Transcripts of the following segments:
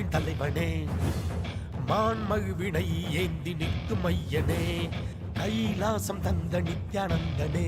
மாயையின் தலைவனே, மான்மகிழ்வினை ஏந்தி நிற்கும் ஐயனே, கைலாசம் தந்த நித்யானந்தனே.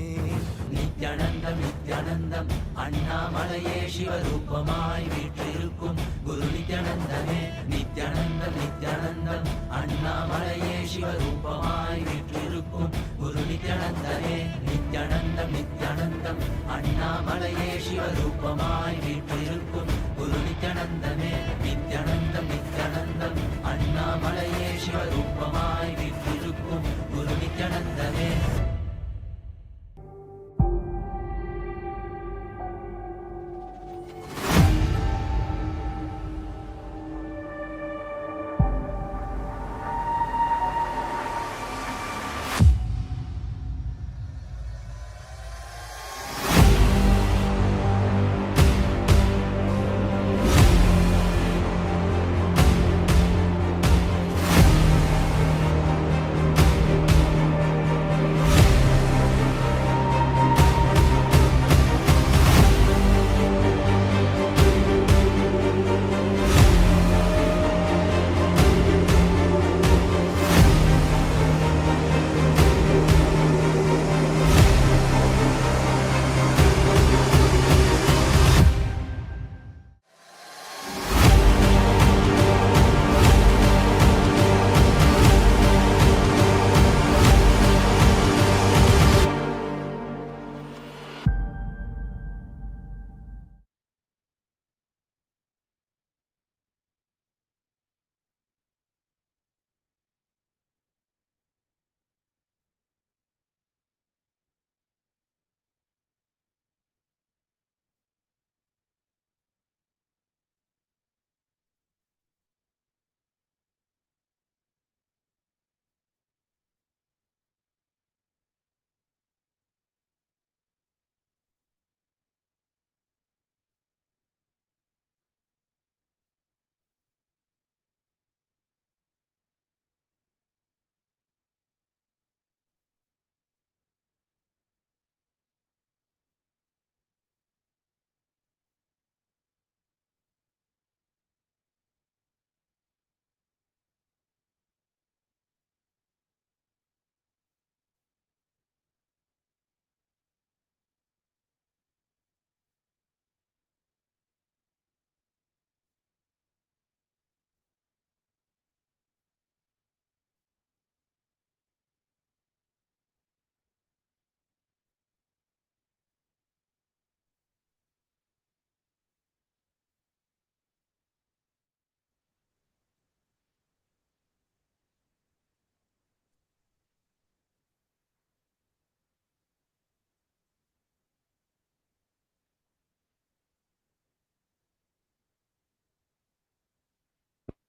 நித்யானந்தம் நித்யானந்தம் அண்ணாமலையே சிவரூபமாய் வீற்றிருக்கும் குரு நித்யானந்தமே. நித்யானந்தம் நித்யானந்தம் அண்ணாமலையே சிவரூபமாய் வீற்றிருக்கும் குரு நித்யானந்தமே. நித்யானந்தம் நித்யானந்தம் அண்ணாமலையே சிவரூபமாய் வீற்றிருக்கும் குரு நித்யானந்தமே. நித்யானந்தம் நித்யானந்தம் அண்ணாமலையே சிவரூபமாய் வீற்றிருக்கும் குரு நித்யானந்தமே.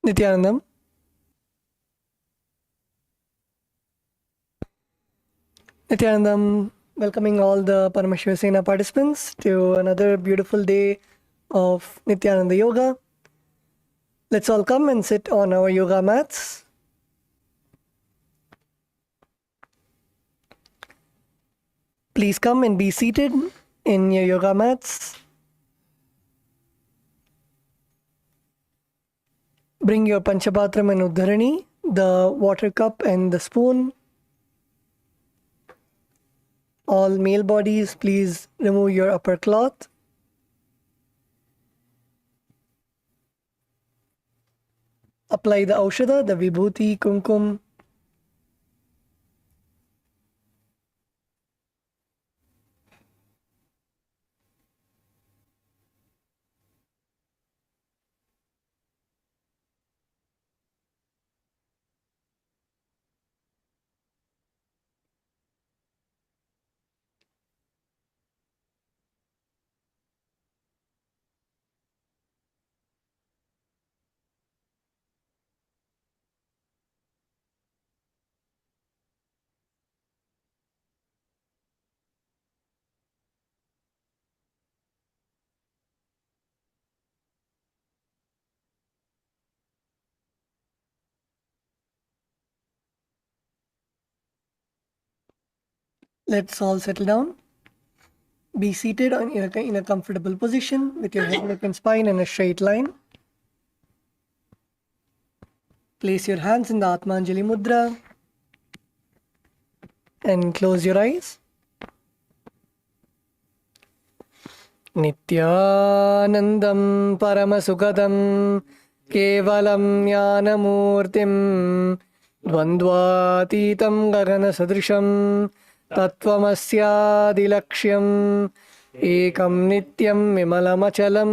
Nithyanandam. Nithyanandam, welcoming all the Parameshwar Sena participants to another beautiful day of Nithyananda Yoga. Let's all come and sit on our yoga mats. Please come and be seated in your yoga mats. Bring your Panchapatram and Uddharani, the water cup and the spoon. All male bodies, please remove your upper cloth. Apply the Aushadha, the Vibhuti, Kumkum. Let's all settle down. Be seated in a comfortable position with your head, neck and spine in a straight line. Place your hands in the Atmanjali Mudra and close your eyes. Nithyanandam Paramasukadam Kevalam Jnanamurtim Dvandvatitam Gagana Sadrisham Tattvamasyaadilaksham Ekam Nityam Vimalamachalam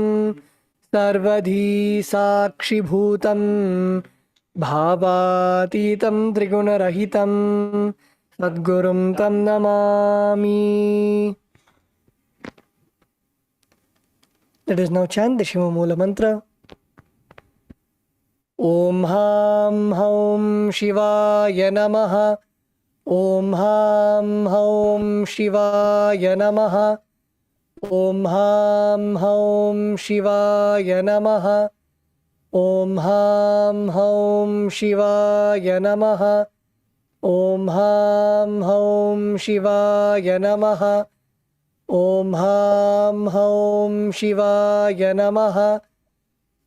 Sarvadhi Sakshibhutam Bhavatitam Trigunarahitam Sadgurum Tam Namami. Let us now chant the Shiva Mula mantra. Om Ham Haum Shivaya Namaha. Om Ham Haum Shivaya Namaha. Om Ham Haum Shivaya Namaha. Om Ham Haum Shivaya Namaha. Om Ham Haum Shivaya Namaha. Om Ham Haum Shivaya Namaha.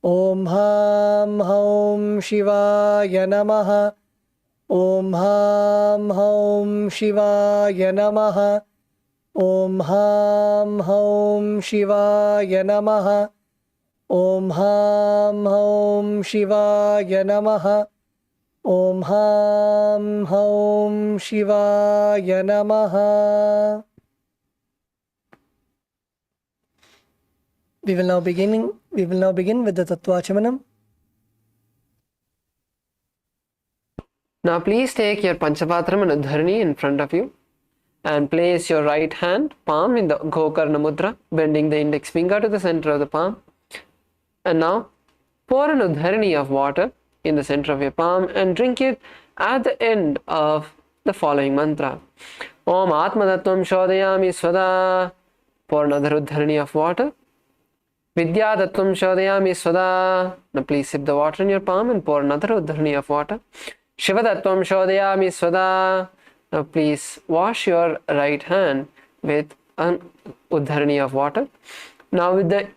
Om Ham Haum Shivaya Namaha. Om Ham Haum Shivaya Namaha. Om Ham Haum Shivaya Namaha. Om Ham Haum Shivaya Namaha. Om Ham Haum Shivaya Namaha. We will now begin with the Tattvachamanam. Now please take your Panchapatram and Udharani in front of you and place your right hand palm in the Gokarna Mudra, bending the index finger to the center of the palm. And now pour an Udharani of water in the center of your palm and drink it at the end of the following mantra. Om Atmadattvam Shodayami Svada. Pour another Udharani of water. Vidya Tattvam Shodayami Svada. Now please sip the water in your palm and pour another Udharani of water. Shiva Tattvam Shodayami Svada. Now please wash your right hand with an Udharani of water. Now with the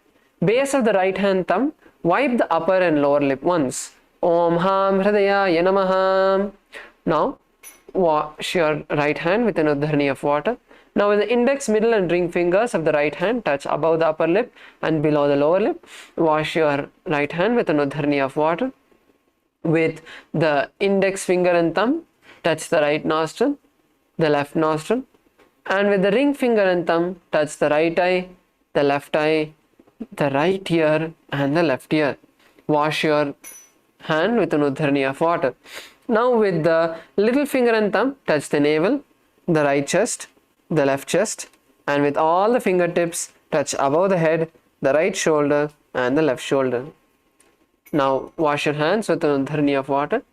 base of the right hand thumb, wipe the upper and lower lip once. Om Ham Hridayaya Namaha. Now wash your right hand with an Udharani of water. Now with the index, middle and ring fingers of the right hand touch above the upper lip and below the lower lip. Wash your right hand with an Udharani of water. With the index finger and thumb, touch the right nostril, the left nostril. And with the ring finger and thumb, touch the right eye, the left eye, the right ear and the left ear. Wash your hand with an Udharani of water. Now with the little finger and thumb, touch the navel, the right chest, the left chest, and with all the fingertips, touch above the head, the right shoulder and the left shoulder. Now wash your hands with an Udharani of water.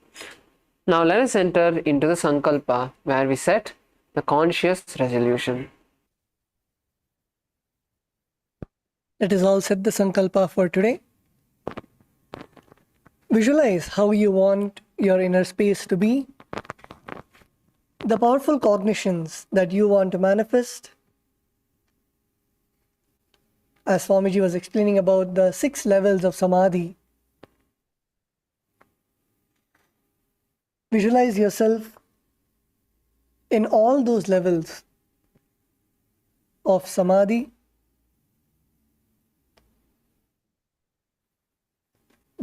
Now let us enter into the Sankalpa, where we set the conscious resolution. Let us all set the Sankalpa for today. Visualize how you want your inner space to be, the powerful cognitions that you want to manifest. As Swamiji was explaining about the 6 levels of Samadhi, visualize yourself in all those levels of Samadhi.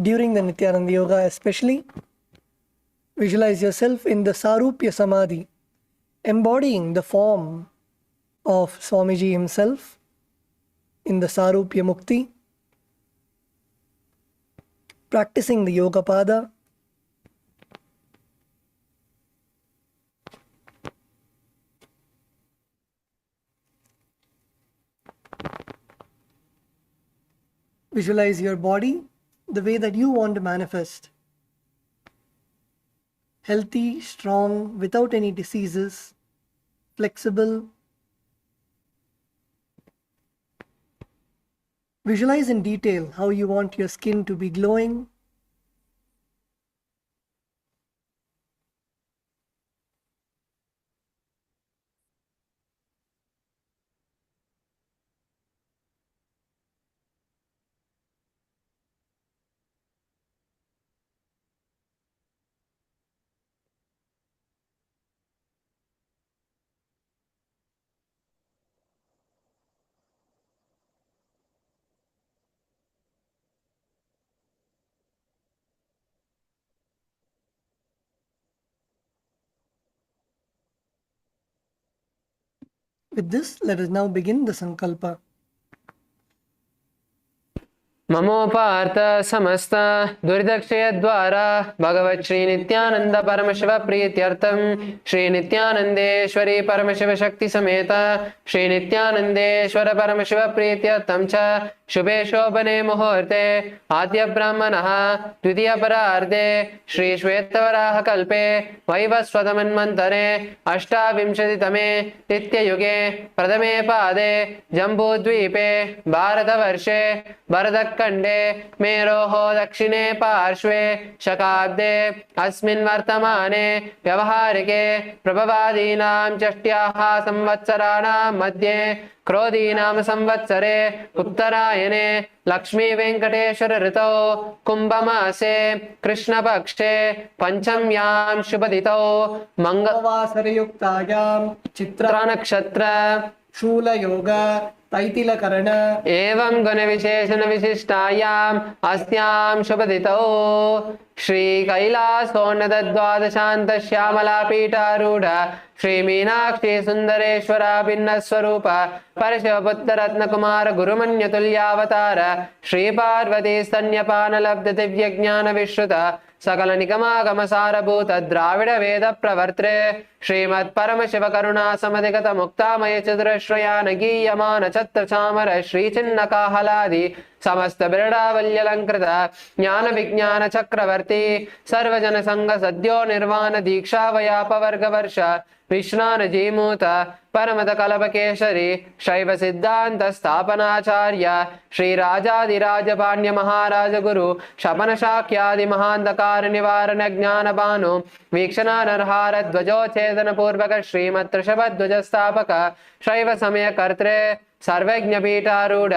During the Nithyananda Yoga especially, visualize yourself in the Sarupya Samadhi, embodying the form of Swamiji himself in the Sarupya Mukti, practicing the Yoga Pada, visualize your body the way that you want to manifest. Healthy, strong, without any diseases, flexible. Visualize in detail how you want your skin to be glowing. With this, let us now begin the Sankalpa. ममोपार्थ समस्त दुरितक्षय द्वारा भगवत् श्री नित्यानंद परमशिव प्रीत्यर्थम श्री नित्यानंदेश्वरी परमशिव शक्ति समेत श्री नित्यानंदेश्वर परमशिव प्रीत्यर्थम च शुभे शोभने मुहूर्ते आद्य ब्राह्मणः द्वितीय परार्धे श्री श्वेतवराह कल्पे वैवस्वतमन्वन्तरे अष्टाविंशतितमे नित्ययुगे प्रथमे पादे जम्बूद्वीपे भारतवर्षे भरतखण्डे मेरोः दक्षिणे पार्श्वे शकाब्दे अस्मिन् वर्तमाने व्यवहारिके प्रभवादीनां षष्ट्याः संवत्सराणां मध्ये क्रोधीनाम संवत्सरे उत्तरायणे लक्ष्मी वेंकटेश्वर ऋतौ कुंभमासे कृष्णपक्षे पंचम्यां शुभदितौ मंगलवासरयुक्तायां चित्रा नक्षत्र शूलयोग तैतिलकरण एवं गुण विशेषण विशिष्टायाम् अस्यां शुभदितौ श्री कैलासोन्नत द्वादशान्त श्यामला पीठारूढ़ श्री मीनाक्षी सुंदरेश्वरा भिन्न स्वरूप परशिवपुत्र रत्न कुमार गुरुमन्यतुल्यावतार श्री पार्वती स्तन्यपान लब्ध दिव्य ज्ञान विश्रुत सकल निगमागम सारभूत द्राविड वेद प्रवर्त्रे श्रीमत् परम शिव करुणा समधिगत मुक्तामय चतुरश्रयान गीयमान छत्र चामर श्री चिन्ह काहलादि समस्त बिरडावल्यलंकृत ज्ञान विज्ञान चक्रवर्ती सर्वजन संग सद्यो निर्वाण दीक्षा वयापवर्ग वर्ष विश्रान जीमूत परमत कलप केशरी शैव सिद्धांत स्थापनाचार्य श्री राजाधिराज पाण्य महाराज गुरु शपन शाक्यादि महांधकार निवारण ज्ञान भानु वीक्षणा नरहार ध्वजोच्छेदन पूर्वक श्रीमत् ऋषभ ध्वज स्थापक शैव समय कर्त्रे सर्वज्ञ पीठारूढ़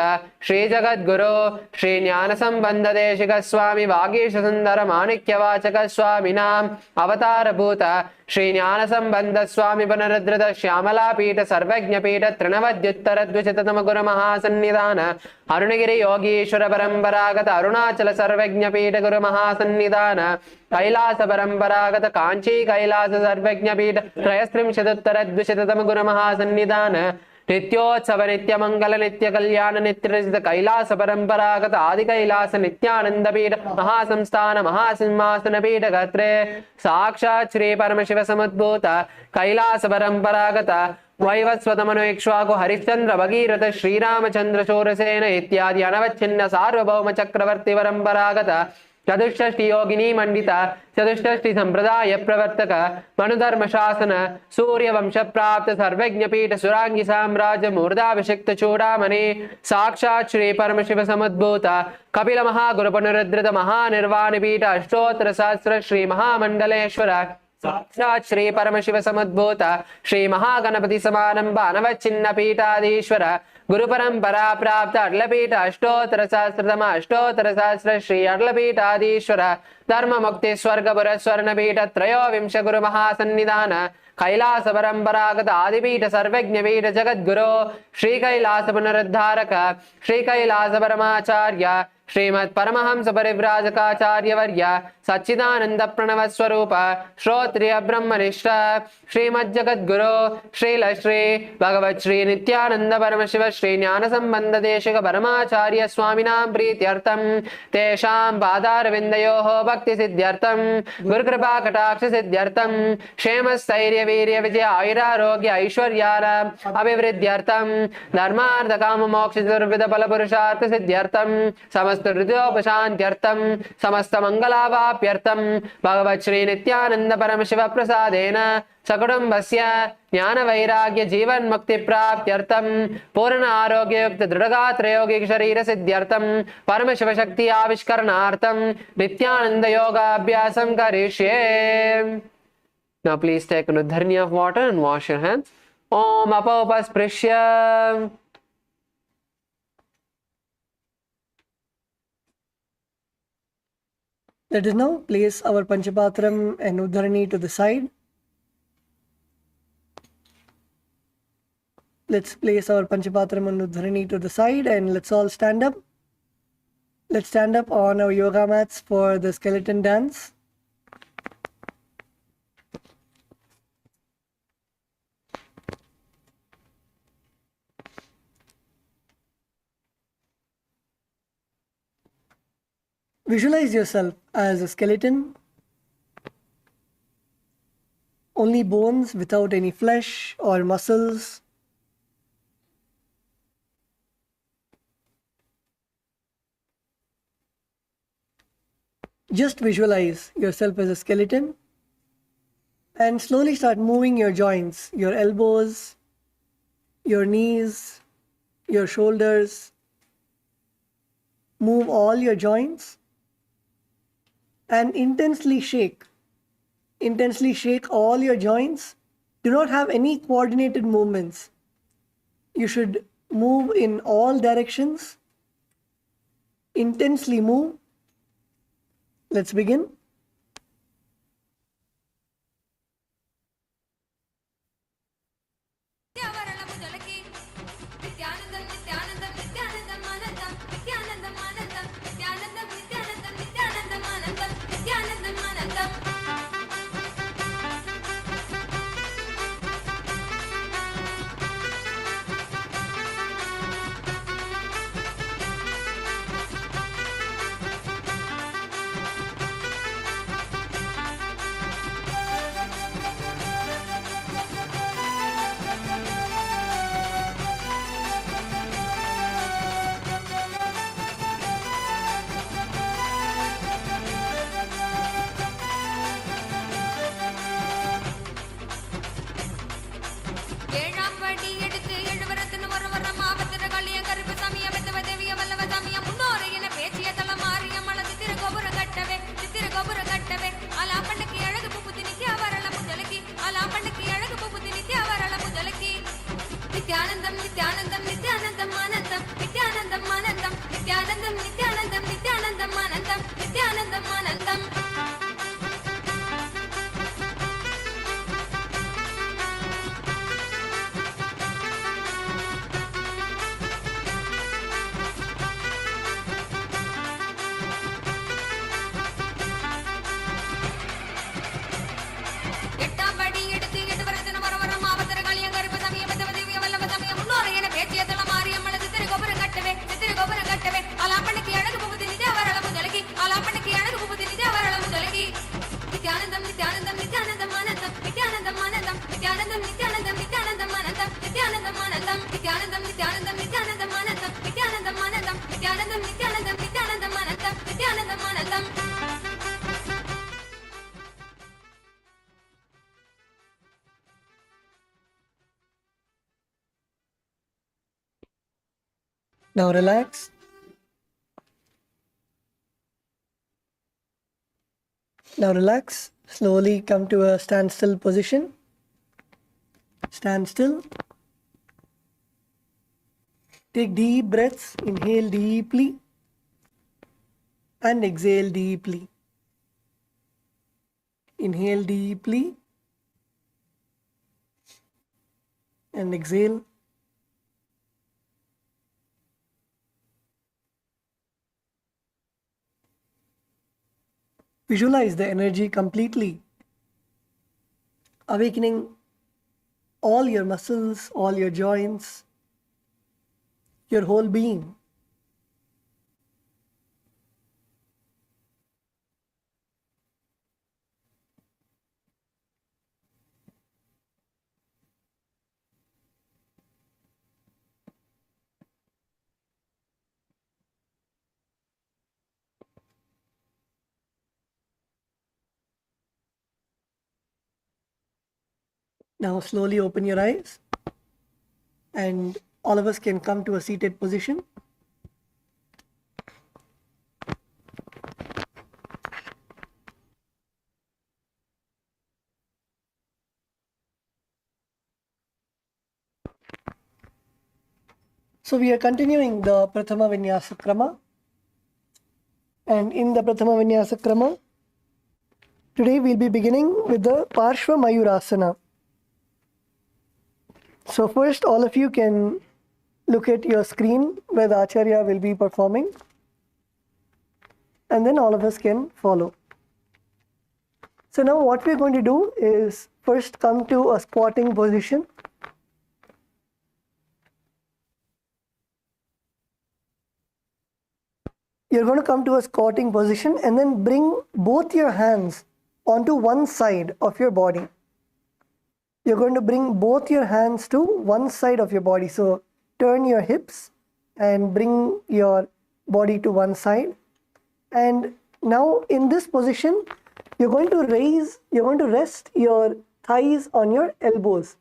श्री जगद्गुरु श्री ज्ञान संबंध देशिक स्वामी वागीश सुंदर माणिक्यवाचक स्वामिनाम अवतार भूत श्री ज्ञान संबंध स्वामी पुनरुद्धृत श्यामला पीठ सर्वज्ञ पीठ तृणवद्युत्तर द्विशततम गुरु महासन्निधान अरुणगिरि योगीश्वर परंपरागत अरुणाचल सर्वज्ञ पीठ गुरु महासन्निधान कैलास परंपरागत कांची कैलास सर्वज्ञ पीठ त्रयस्त्रिंशदुत्तर द्विशततम गुरु महासन्निधान नित्योत्सव नित्य मंगल नित्य कल्याण नित्य रचित कैलास परंपरागत आदि कैलास नित्यानंद पीठ महासंस्थान महासिंहासन पीठ गत्रे साक्षात् श्री परम शिव समुद्भूत कैलास परंपरागत वैवस्वतमनु इक्ष्वाकु हरिश्चंद्र भगीरथ श्रीरामचंद्र शूरसेन इत्यादि अनवच्छिन्न सार्वभौम चक्रवर्ती परंपरागत चतुष्षष्टि योगिनी मंडित चतुष्षष्टि संप्रदाय प्रवर्तक मनुधर्म शासन सूर्य वंश प्राप्त सर्वज्ञ पीठ सुरांगी साम्राज्य मूर्धाभिषिक्त चूड़ामणि साक्षात् श्री परम शिव समुद्भूत कपिल महागुरु पुनरुद्धृत महानिर्वाण पीठ अष्टोत्तर सहस्र श्री महामंडलेश्वर साक्षात् श्री परम शिव समुद्भूत श्री महागणपति समारंभ अनवच्छिन्न पीठाधीश्वर गुरु परंपरा प्राप्त अडलपीठ अष्टोत्तर सहस्र श्री अडलपीठाधीश्वर धर्म मुक्ति स्वर्गपुर स्वर्णपीठ त्रयोविंश गुरु महासन्निधान कैलास परंपरागत आदिपीठ सर्वज्ञ पीठ जगद्गुरु श्री कैलास पुनरुद्धारक श्री कैलास परमाचार्य श्रीमत् परमहंस परिव्राजकाचार्य वर्य सच्चिदानंद प्रणव स्वरूप श्रोत्रिय ब्रह्मनिष्ठ श्रीमज्जगद्गुरु श्री भगवत् श्री नित्यानंद परम शिव श्री ज्ञान संबंध देशिक परमाचार्य स्वामिनां प्रीत्यर्थम तेषां पादारविन्दयोः भक्ति सिद्ध्यर्थम गुरुकृपा कटाक्ष सिद्ध्यर्थम क्षेम स्थैर्य वीर्य विजय आयुरारोग्य ऐश्वर्याणाम् अभिवृद्ध्यर्थम धर्मार्थ काम मोक्ष चतुर्विध फल पुरुषार्थ सिद्ध्यर्थम समस्त हृदयोपशान्त्यर्थम समस्त मंगलावाप्यर्थम भगवत् श्री नित्यानंद परम शिव प्रसादेन सकुटुम्बस्य ज्ञान वैराग्य जीवन मुक्ति प्राप्त्यर्थम पूर्ण आरोग्य युक्त दृढ़गात्र यौगिक शरीर सिद्ध्यर्थम परम शिव शक्ति आविष्करणार्थम नित्यानंद योगाभ्यासं करिष्ये. Now please take an udharni of water and wash your hands. Om apaupasprisya. Let us now place our Panchapatram and Udharani to the side. Let's place our Panchapatram and Udharani to the side and let's all stand up. Let's stand up on our yoga mats for the skeleton dance. Visualize yourself as a skeleton, only bones without any flesh or muscles. Just visualize yourself as a skeleton and slowly start moving your joints, your elbows, your knees, your shoulders. Move all your joints and intensely shake. Intensely shake all your joints. Do not have any coordinated movements. You should move in all directions. Intensely move. Let's begin. Nithyanandam, Nithyanandam, Nithyanandam, Anandam, Nithyanandam, Anandam, Nithyanandam, Nithyanandam, Nithyanandam, Anandam, Nithyanandam, Anandam. Nithyanandam, Nithyanandam, Nithyanandam, Anandam, Nithyanandam, Anandam, Nithyanandam, Nithyanandam, Nithyanandam, Anandam, Nithyanandam, Anandam, Nithyanandam, Nithyanandam, Nithyanandam, Anandam, Nithyanandam, Anandam, Nithyanandam, Nithyanandam, Nithyanandam, Anandam, Nithyanandam, Anandam. Now relax. Now relax. Slowly come to a standstill position. Stand still. Take deep breaths. Inhale deeply and exhale deeply. Inhale deeply and exhale. Visualize the energy completely, awakening all your muscles, all your joints, your whole being. Now slowly open your eyes and all of us can come to a seated position. So we are continuing the Prathama Vinyasa Krama, and in the Prathama Vinyasa Krama, today we'll be beginning with the Parshva Mayurasana. So first all of you can look at your screen where the Acharya will be performing, and then all of us can follow. So now what we're going to do is first come to a squatting position. you're going to come to a squatting position and then bring both your hands onto one side of your body. You're going to bring both your hands to one side of your body. So turn your hips and bring your body to one side. And now in this position, you're going to rest your thighs on your elbows.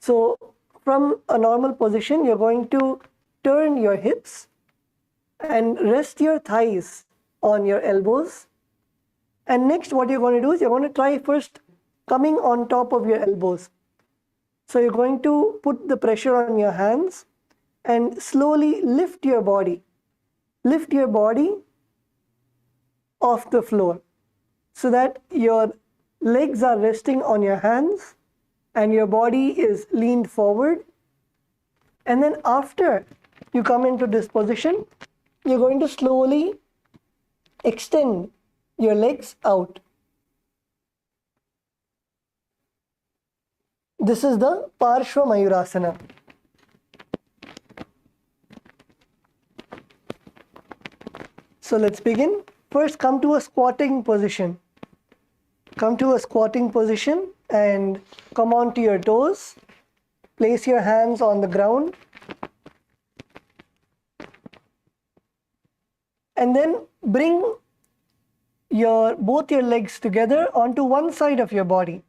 So from a normal position, you're going to turn your hips and rest your thighs on your elbows. And next, what you're going to do is you're going to try first coming on top of your elbows. So you're going to put the pressure on your hands and slowly lift your body. Lift your body off the floor so that your legs are resting on your hands and your body is leaned forward. And then after you come into this position, you're going to slowly extend your legs out. This is the Parshva Mayurasana. So let's begin. First, come to a squatting position. Come to a squatting position and come onto your toes. Place your hands on the ground. And then bring both your legs together onto one side of your body.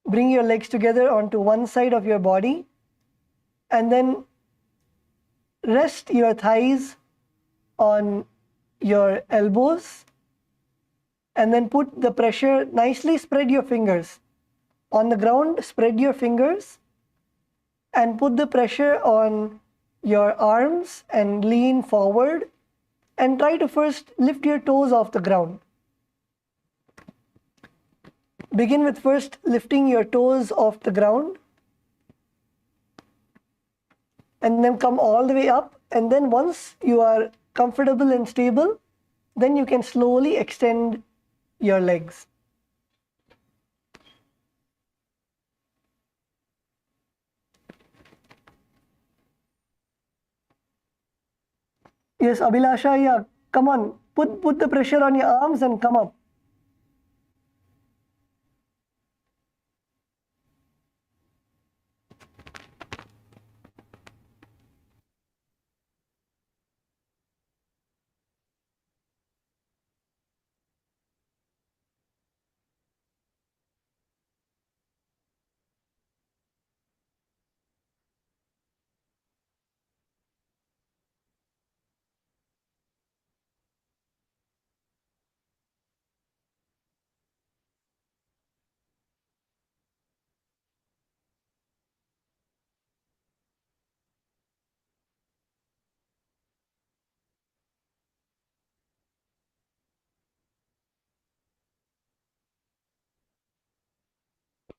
Bring your legs together onto one side of your body and then rest your thighs on your elbows and then put the pressure, nicely spread your fingers on the ground, spread your fingers and put the pressure on your arms and lean forward and try to first lift your toes off the ground. Begin with first lifting your toes off the ground and then come all the way up, and then once you are comfortable and stable, then you can slowly extend your legs. Yes, Abhilasha, yeah, come on, put the pressure on your arms and come up.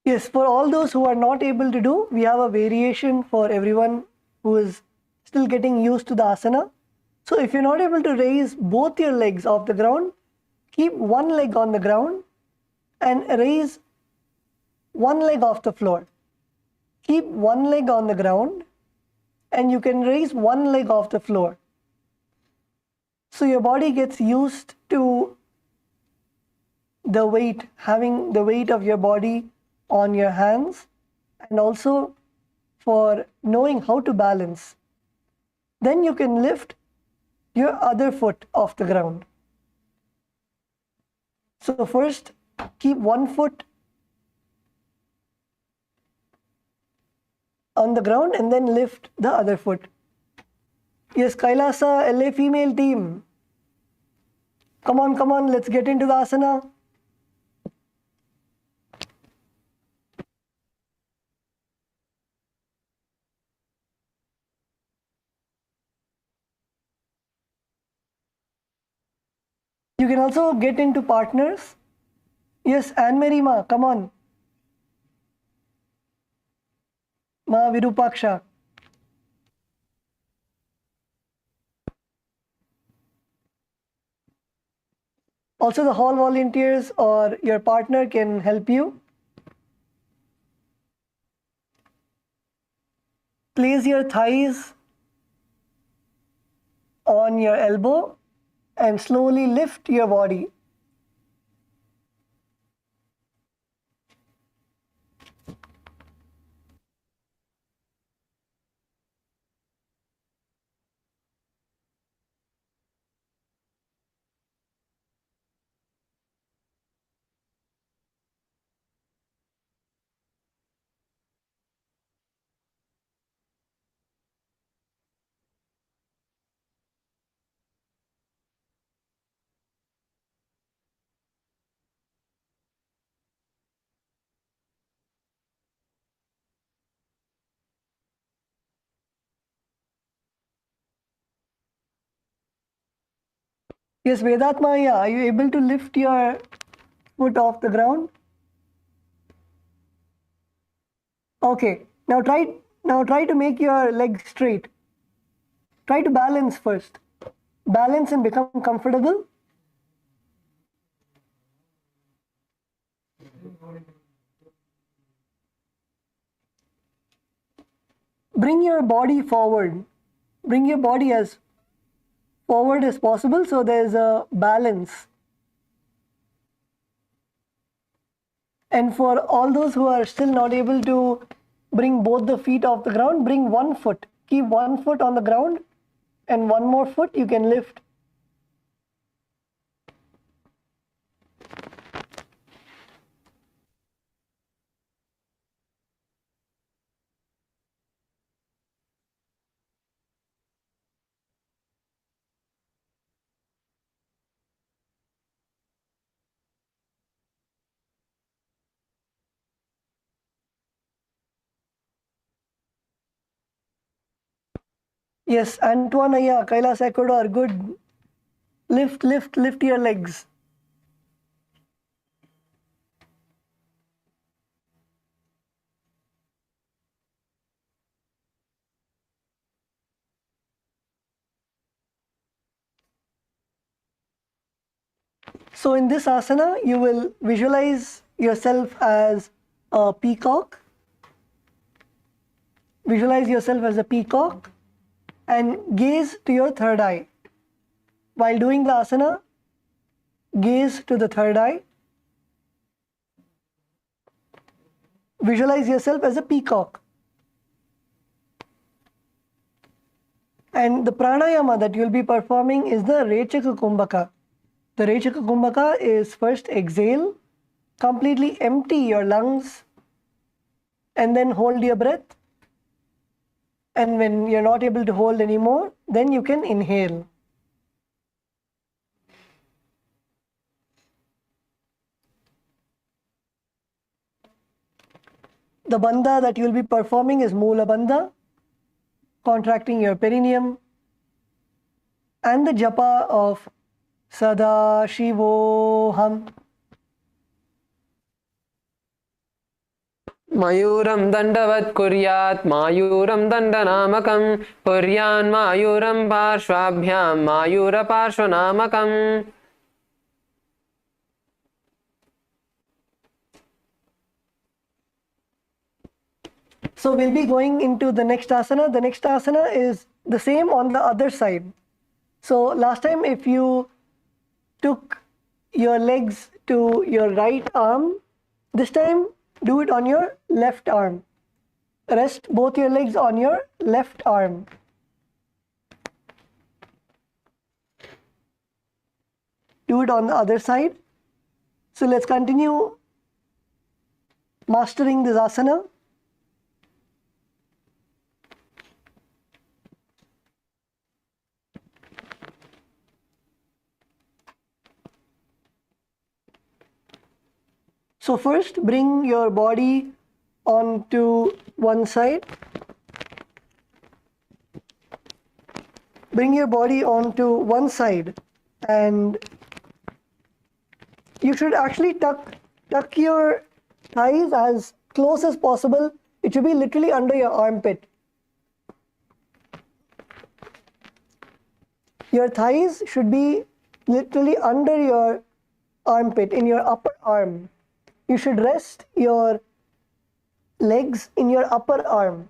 Yes, for all those who are not able to do, we have a variation for everyone who is still getting used to the asana. So if you're not able to raise both your legs off the ground, keep one leg on the ground and raise one leg off the floor. Keep one leg on the ground and you can raise one leg off the floor. So your body gets used to the weight, having the weight of your body on your hands, and also for knowing how to balance. Then you can lift your other foot off the ground. So first keep one foot on the ground and then lift the other foot. Yes, Kailasa, LA female team. Come on, let's get into the asana. You can also get into partners. Yes, Anne-Marie Ma, come on. Ma Virupaksha. Also, the hall volunteers or your partner can help you. Place your thighs on your elbow and slowly lift your body. Yes, Vedatma, yeah, are you able to lift your foot off the ground? Okay, now try to make your legs straight. Try to balance first. Balance and become comfortable. Bring your body forward. Bring your body as forward as possible so there's a balance. And for all those who are still not able to bring both the feet off the ground, bring one foot. Keep one foot on the ground and one more foot you can lift. Yes, Antoine, yeah, Kailasa, Ecuador, good. Lift your legs. So in this asana, you will visualize yourself as a peacock. Visualize yourself as a peacock and gaze to your third eye. While doing the asana, gaze to the third eye. Visualize yourself as a peacock. And the pranayama that you'll be performing is the Rechaka Kumbhaka. The Rechaka Kumbhaka is first exhale, completely empty your lungs, and then hold your breath. And when you're not able to hold anymore, then you can inhale. The bandha that you'll be performing is Moola Bandha, contracting your perineum, and the japa of Sada Shivoham. Mayuram dandavat kuryat mayuram dandanamakam puryan mayuram parshvabhyam mayura parshvanamakam. So we'll be going into the next asana. The next asana is the same on the other side. So last time if you took your legs to your right arm, this time do it on your left arm. Rest both your legs on your left arm. Do it on the other side. So let's continue mastering this asana. So first bring your body onto one side. Bring your body onto one side and you should actually tuck your thighs as close as possible. It should be literally under your armpit. Your thighs should be literally under your armpit, in your upper arm. You should rest your legs in your upper arm.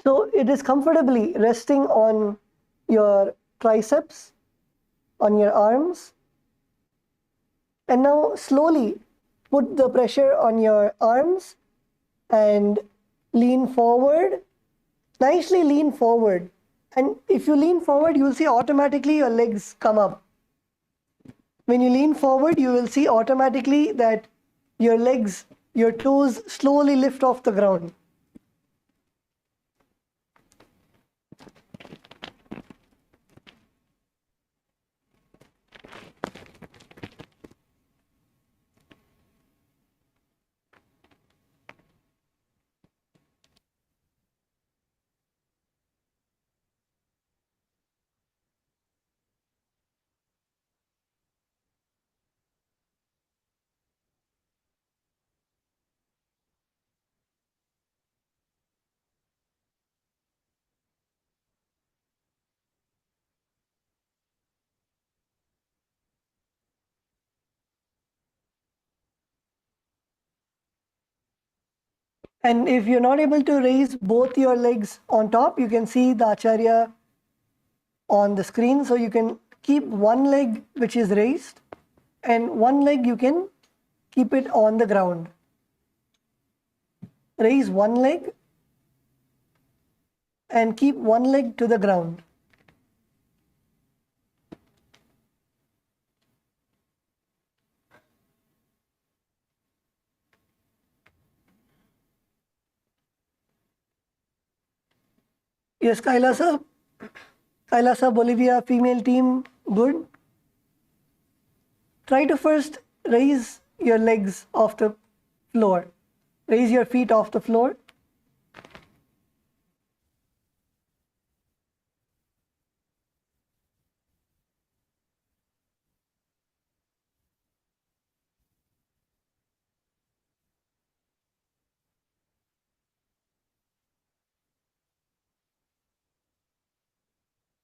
So it is comfortably resting on your triceps, on your arms. And now slowly put the pressure on your arms and lean forward. Nicely lean forward. And if you lean forward, you will see automatically your legs come up. When you lean forward, you will see automatically that your legs, your toes slowly lift off the ground. And if you're not able to raise both your legs on top, you can see the Acharya on the screen. So you can keep one leg which is raised and one leg you can keep it on the ground. Raise one leg and keep one leg to the ground. Yes, Kailasa, Bolivia female team, good. Try to first raise your legs off the floor. Raise your feet off the floor.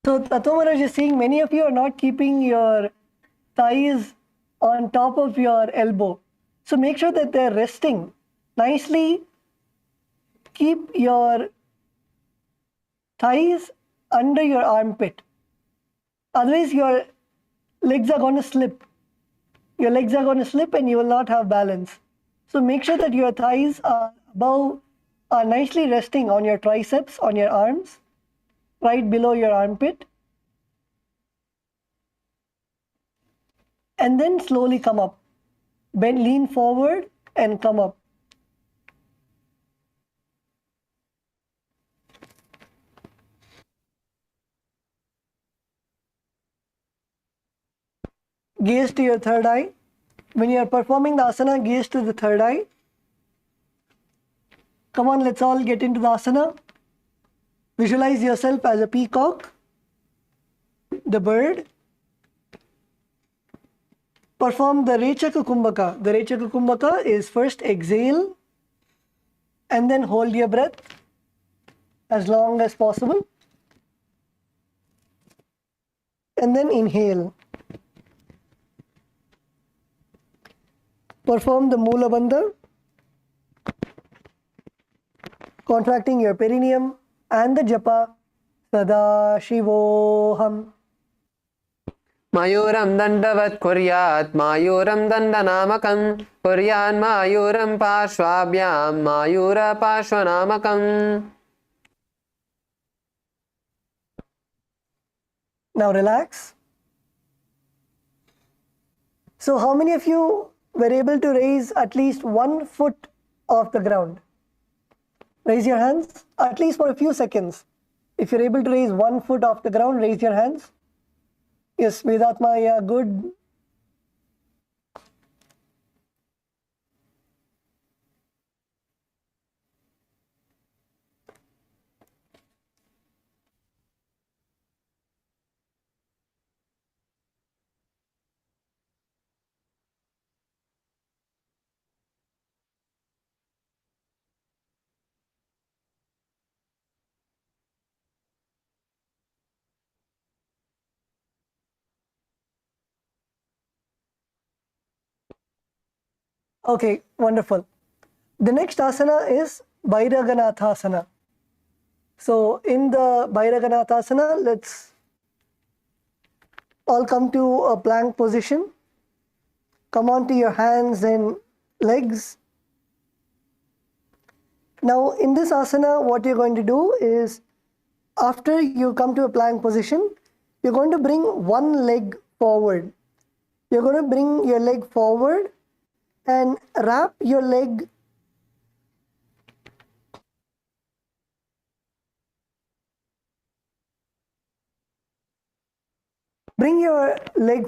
So Tatomaraj is saying many of you are not keeping your thighs on top of your elbow. So make sure that they're resting. Nicely keep your thighs under your armpit. Otherwise your legs are going to slip. Your legs are going to slip and you will not have balance. So make sure that your thighs are nicely resting on your triceps, on your arms, right below your armpit. And then slowly come up. Bend, lean forward and come up. Gaze to your third eye. When you are performing the asana, gaze to the third eye. Come on, let's all get into the asana. Visualize yourself as a peacock, the bird. Perform the Rechaka Kumbhaka. The Rechaka Kumbhaka is first exhale and then hold your breath as long as possible. And then inhale. Perform the Mula Bandha, contracting your perineum, and the japa Sada Shivoham. Mayuram dandavat kuryat, Mayuram dandanamakam, Kuryan Mayuram Parshvabhyam, Mayura Parshvanamakam. Now relax. So how many of you were able to raise at least 1 foot off the ground? Raise your hands, at least for a few seconds. If you're able to raise 1 foot off the ground, raise your hands. Yes, Vedatma, yeah, good. Okay, wonderful. The next asana is Bhairaganathasana. So in the Bhairaganathasana, let's all come to a plank position. Come onto your hands and legs. Now in this asana, what you're going to do is, after you come to a plank position, you're going to bring one leg forward. You're going to bring your leg forward and wrap your leg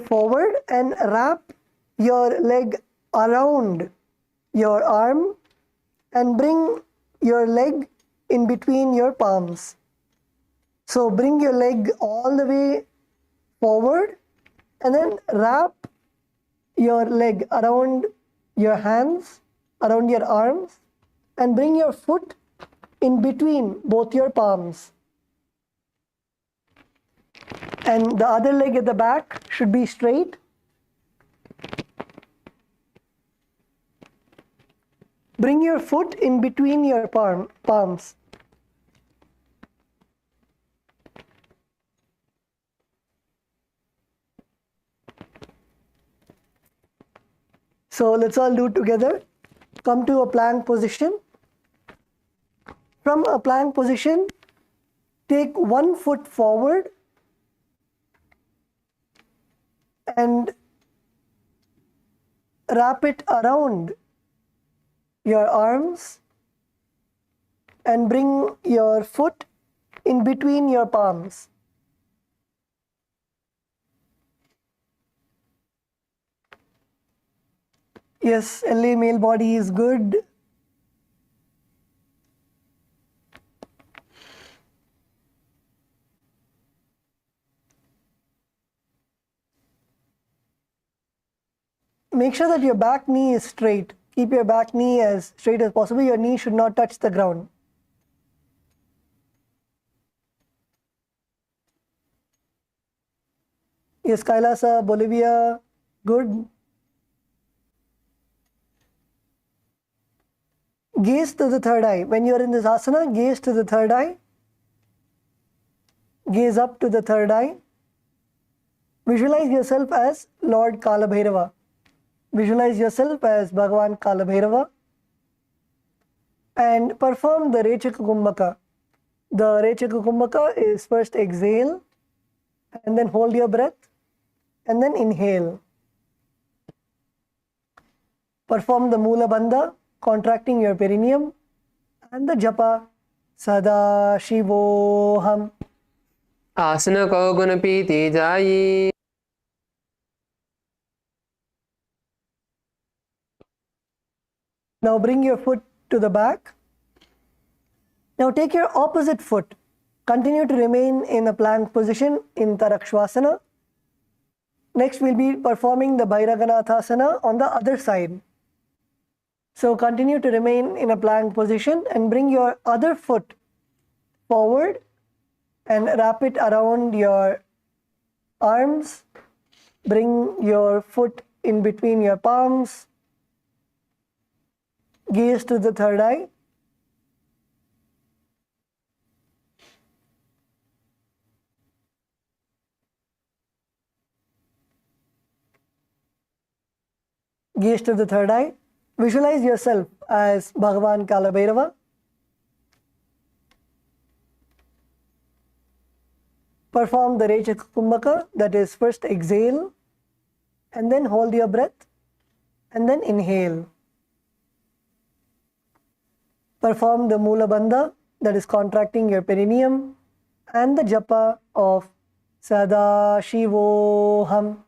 forward and wrap your leg around your arm and bring your leg in between your palms. So bring your leg all the way forward and then wrap your leg around your hands, around your arms, and bring your foot in between both your palms. And the other leg at the back should be straight. Bring your foot in between your palms. So let's all do it together. Come to a plank position. From a plank position, take one foot forward and wrap it around your arms and bring your foot in between your palms. Yes, LA male body is good. Make sure that your back knee is straight. Keep your back knee as straight as possible. Your knee should not touch the ground. Yes, Kailasa, Bolivia, good. Gaze to the third eye. When you are in this asana, gaze to the third eye. Gaze up to the third eye. Visualize yourself as Lord Kalabhairava. Visualize yourself as Bhagavan Kalabhairava and perform the Rechaka Kumbhaka. The Rechaka Kumbhaka is first exhale and then hold your breath and then inhale. Perform the Mula Bandha, contracting your perineum, and the Japa Sada Shivoham. Asana ko gunapiti jayi. Now bring your foot to the back. Now take your opposite foot. Continue to remain in a plank position in Tarakshvasana. Next we'll be performing the Bhairaganathasana on the other side. So continue to remain in a plank position and bring your other foot forward and wrap it around your arms. Bring your foot in between your palms. Gaze to the third eye. Gaze to the third eye. Visualize yourself as Bhagavan Kalabhairava. Perform the Rechaka Kumbhaka, that is first exhale and then hold your breath and then inhale. Perform the Mula Bandha, that is contracting your perineum, and the Japa of Sada Shivoham.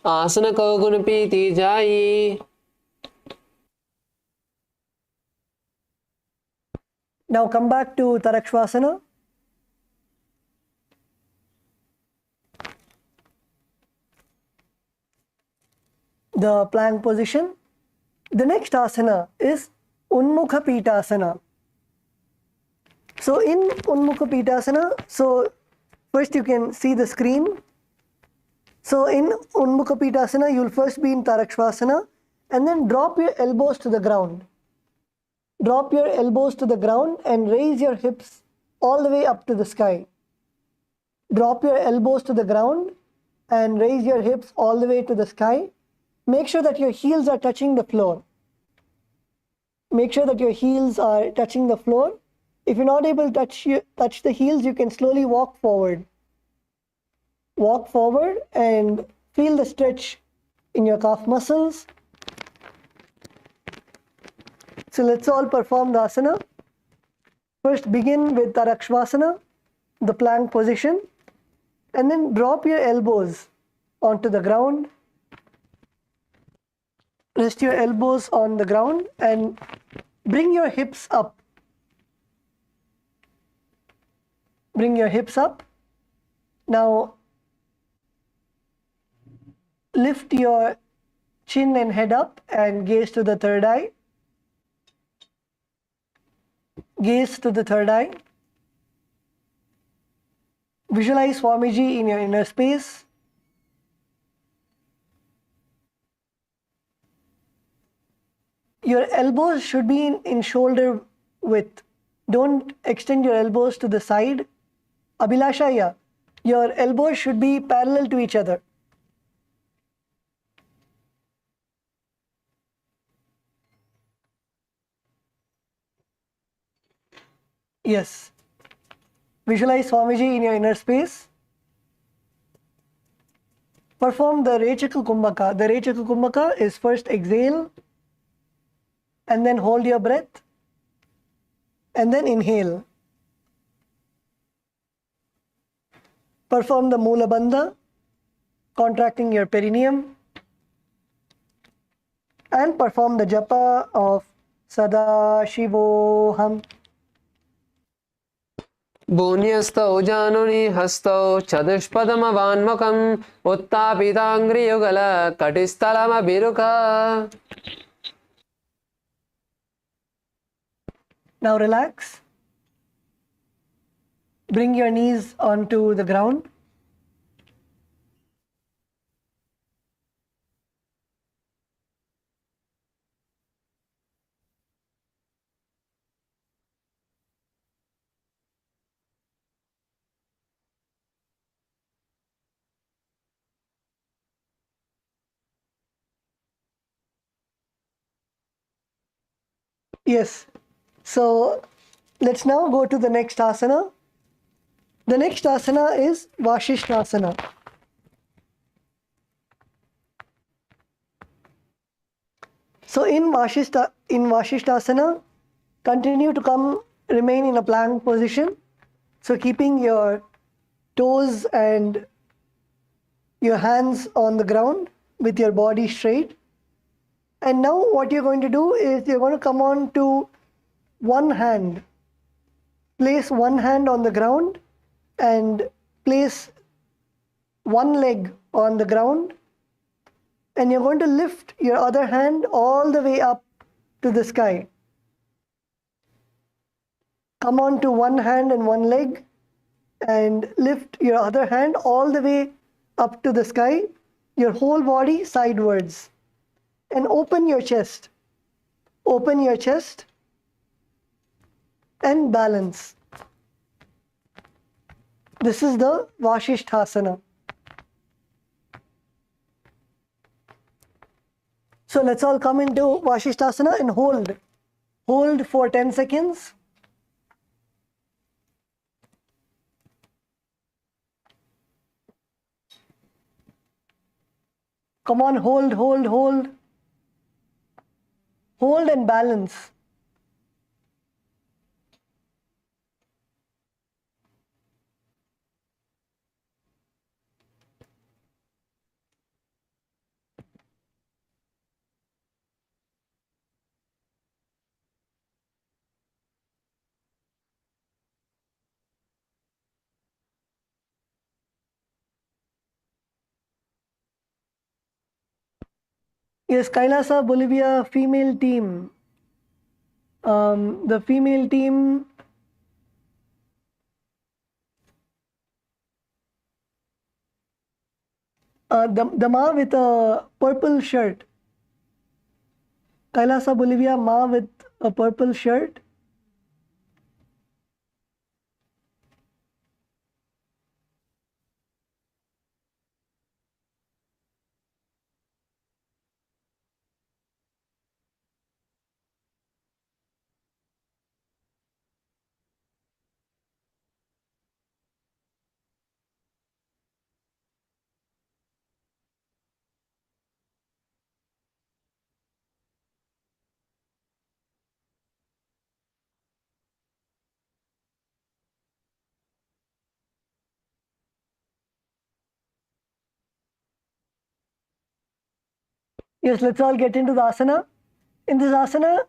Asana ko gunapiti jayi. Now come back to Tarakshvasana. The plank position. The next asana is Unmukha Pitasana. So in Unmukha Pitasana, so first you can see the screen. So in Unmukha Pitasana, you will first be in Tarakshvasana and then drop your elbows to the ground. Drop your elbows to the ground and raise your hips all the way up to the sky. Drop your elbows to the ground and raise your hips all the way to the sky. Make sure that your heels are touching the floor. Make sure that your heels are touching the floor. If you're not able to touch the heels, you can slowly walk forward. Walk forward and feel the stretch in your calf muscles. So let's all perform the asana. First begin with Tarakshvasana, the plank position, and then drop your elbows onto the ground. Rest your elbows on the ground and bring your hips up. Bring your hips up. Now lift your chin and head up and gaze to the third eye. Gaze to the third eye. Visualize Swamiji in your inner space. Your elbows should be in shoulder width. Don't extend your elbows to the side. Abhilashaya, your elbows should be parallel to each other. Yes. Visualize Swamiji in your inner space. Perform the Rechaka Kumbhaka. The Rechaka Kumbhaka is first exhale and then hold your breath and then inhale. Perform the Mula Bandha, contracting your perineum, and perform the japa of Sada Shivoham. Bunyastau januni hastau chadushpadamavanmakam uttapitangri katistalama biruka. Now relax. Bring your knees onto the ground. Yes. So let's now go to the next asana. The next asana is Vashishthasana. So in Vashishthasana, continue to remain in a plank position. So keeping your toes and your hands on the ground with your body straight. And now what you're going to do is you're going to come on to one hand. Place one hand on the ground and place one leg on the ground. And you're going to lift your other hand all the way up to the sky. Come on to one hand and one leg and lift your other hand all the way up to the sky, your whole body sidewards. And open your chest. Open your chest and balance. This is the Vashishthasana. So let's all come into Vashishthasana and hold. Hold for 10 seconds. Come on, hold, hold, hold. Hold and balance. Yes, Kailasa, Bolivia female team. The female team the Ma with a purple shirt. Kailasa, Bolivia, Ma with a purple shirt. Yes, let's all get into the asana. In this asana,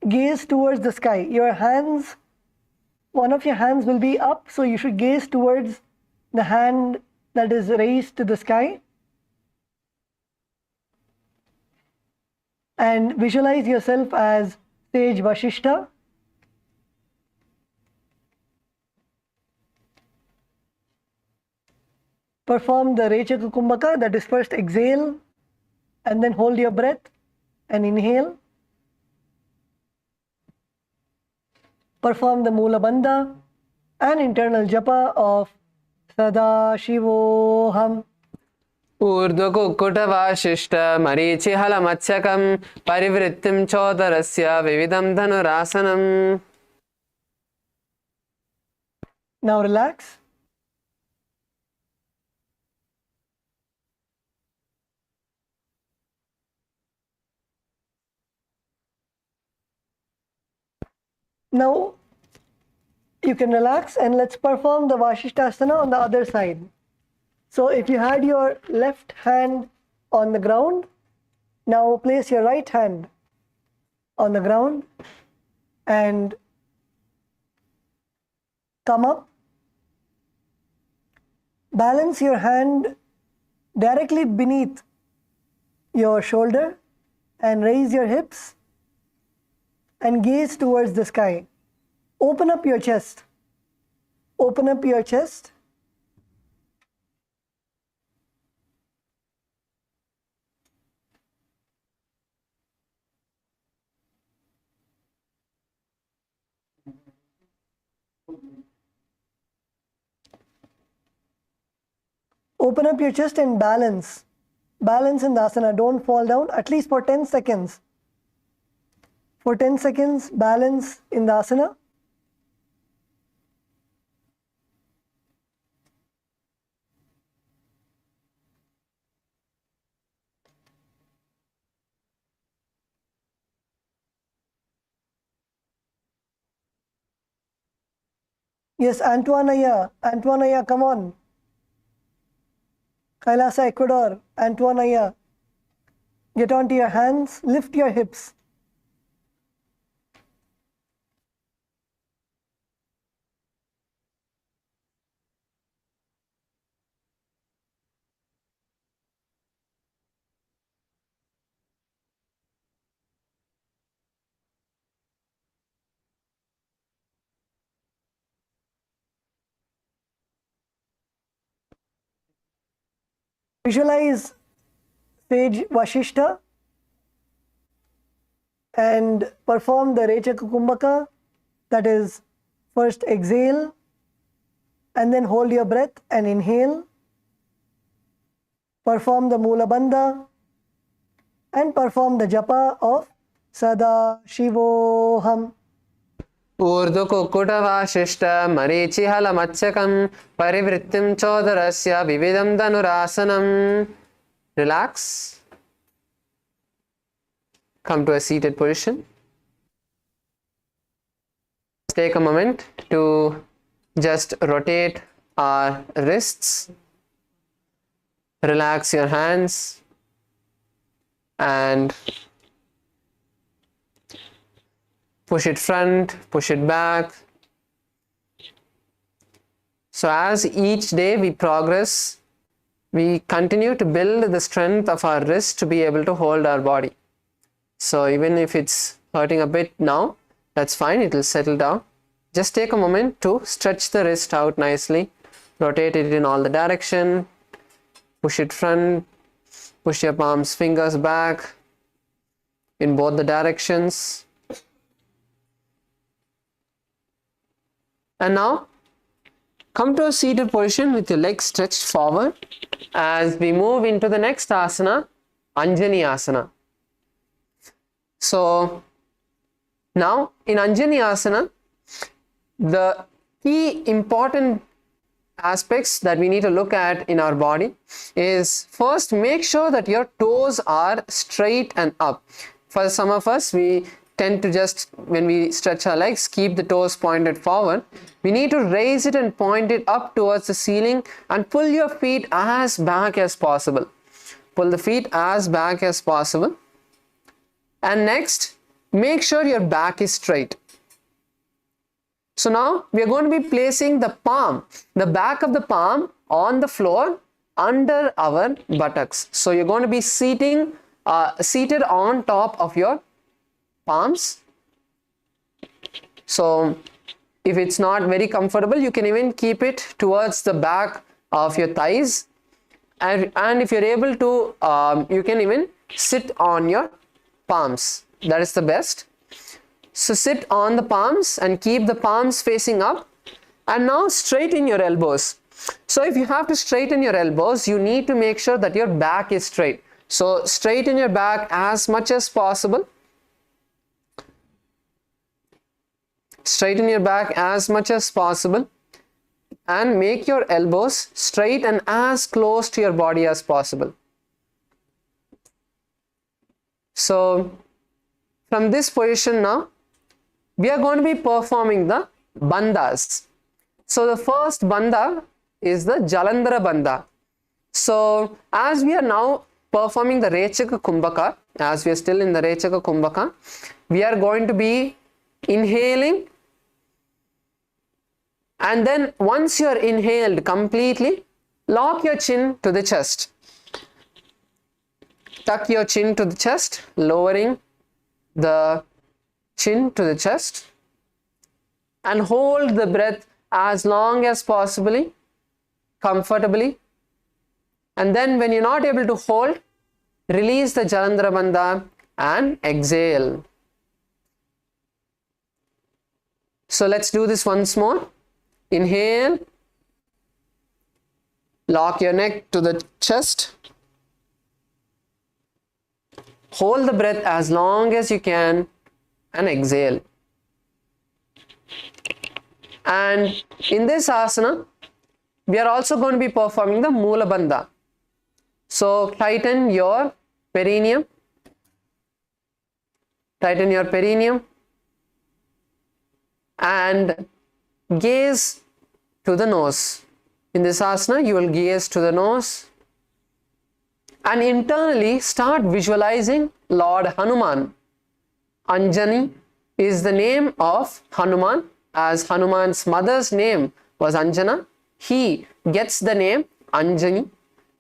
gaze towards the sky. Your hands, one of your hands will be up, so you should gaze towards the hand that is raised to the sky. And visualize yourself as sage Vashishta. Perform the Rechaka Kumbhaka, that is first exhale and then hold your breath and inhale. Perform the Mula Bandha and internal japa of Sada Shivoham. ऊर्ध्वकुक्कुटवाशिष्ट मरीचिहलमत्स्यकं परिवृत्तिं चोदरस्य विविधं धनुरासनम्. Now relax. Now you can relax and let's perform the Vashishtasana on the other side. So if you had your left hand on the ground, now place your right hand on the ground and come up. Balance your hand directly beneath your shoulder and raise your hips and gaze towards the sky. Open up your chest. Open up your chest. Open up your chest and balance. Balance in the asana. Don't fall down, at least for 10 seconds. For 10 seconds, balance in the asana. Yes, Antoinaya, Antoinaya, come on. Kailasa, Ecuador, Antoinaya. Get onto your hands, lift your hips. Visualize sage Vashishta and perform the Rechaka Kumbhaka, that is first exhale and then hold your breath and inhale. Perform the Mula Bandha and perform the japa of Sada Shivoham. ऊर्ध्वकुक्कुटवाशिष्ट मरीचिहलमत्स्यकं परिवृत्तिं चोदरस्य विविधं धनुरासनम्. Relax. Come to a seated position. Take a moment to just rotate our wrists. Relax your hands and push it front, push it back. So as each day we progress, we continue to build the strength of our wrist to be able to hold our body. So even if it's hurting a bit now, that's fine, it will settle down. Just take a moment to stretch the wrist out nicely. Rotate it in all the direction. Push it front, push your palms, fingers back in both the directions. And now come to a seated position with your legs stretched forward as we move into the next asana, Anjani Asana. So now in Anjani Asana, the key important aspects that we need to look at in our body is first make sure that your toes are straight and up. For some of us, we tend to just, when we stretch our legs, keep the toes pointed forward. We need to raise it and point it up towards the ceiling and pull your feet as back as possible. pull the feet as back as possible. And next, make sure your back is straight. So now we are going to be placing the palm, the back of the palm on the floor under our buttocks. So you're going to be seated on top of your palms. So if it's not very comfortable, you can even keep it towards the back of your thighs. And if you're able to, you can even sit on your palms. That is the best. So sit on the palms and keep the palms facing up. And now straighten your elbows. So if you have to straighten your elbows, you need to make sure that your back is straight. So straighten your back as much as possible. Straighten your back as much as possible. And make your elbows straight and as close to your body as possible. So from this position now, we are going to be performing the bandhas. So the first bandha is the Jalandhara bandha. So as we are now performing the Rechaka Kumbhaka, as we are still in the Rechaka Kumbhaka, we are going to be inhaling, and then once you are inhaled completely, lock your chin to the chest. Tuck your chin to the chest, lowering the chin to the chest, and hold the breath as long as possibly, comfortably. And then when you're not able to hold, release the Jalandhara bandha and exhale. So let's do this once more. Inhale, lock your neck to the chest, hold the breath as long as you can, and exhale. And in this asana, we are also going to be performing the Mula Bandha. So tighten your perineum, and gaze to the nose. In this asana, you will gaze to the nose and internally start visualizing Lord Hanuman. Anjani is the name of Hanuman, as Hanuman's mother's name was Anjana. He gets the name Anjani.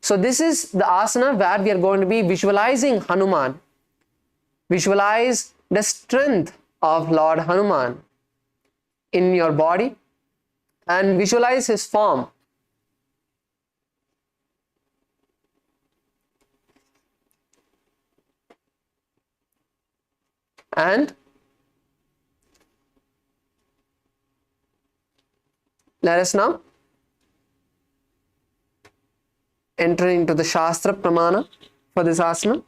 So this is the asana where we are going to be visualizing Hanuman. Visualize the strength of Lord Hanuman in your body and visualize his form. And let us now enter into the Shastra Pramana for this asana.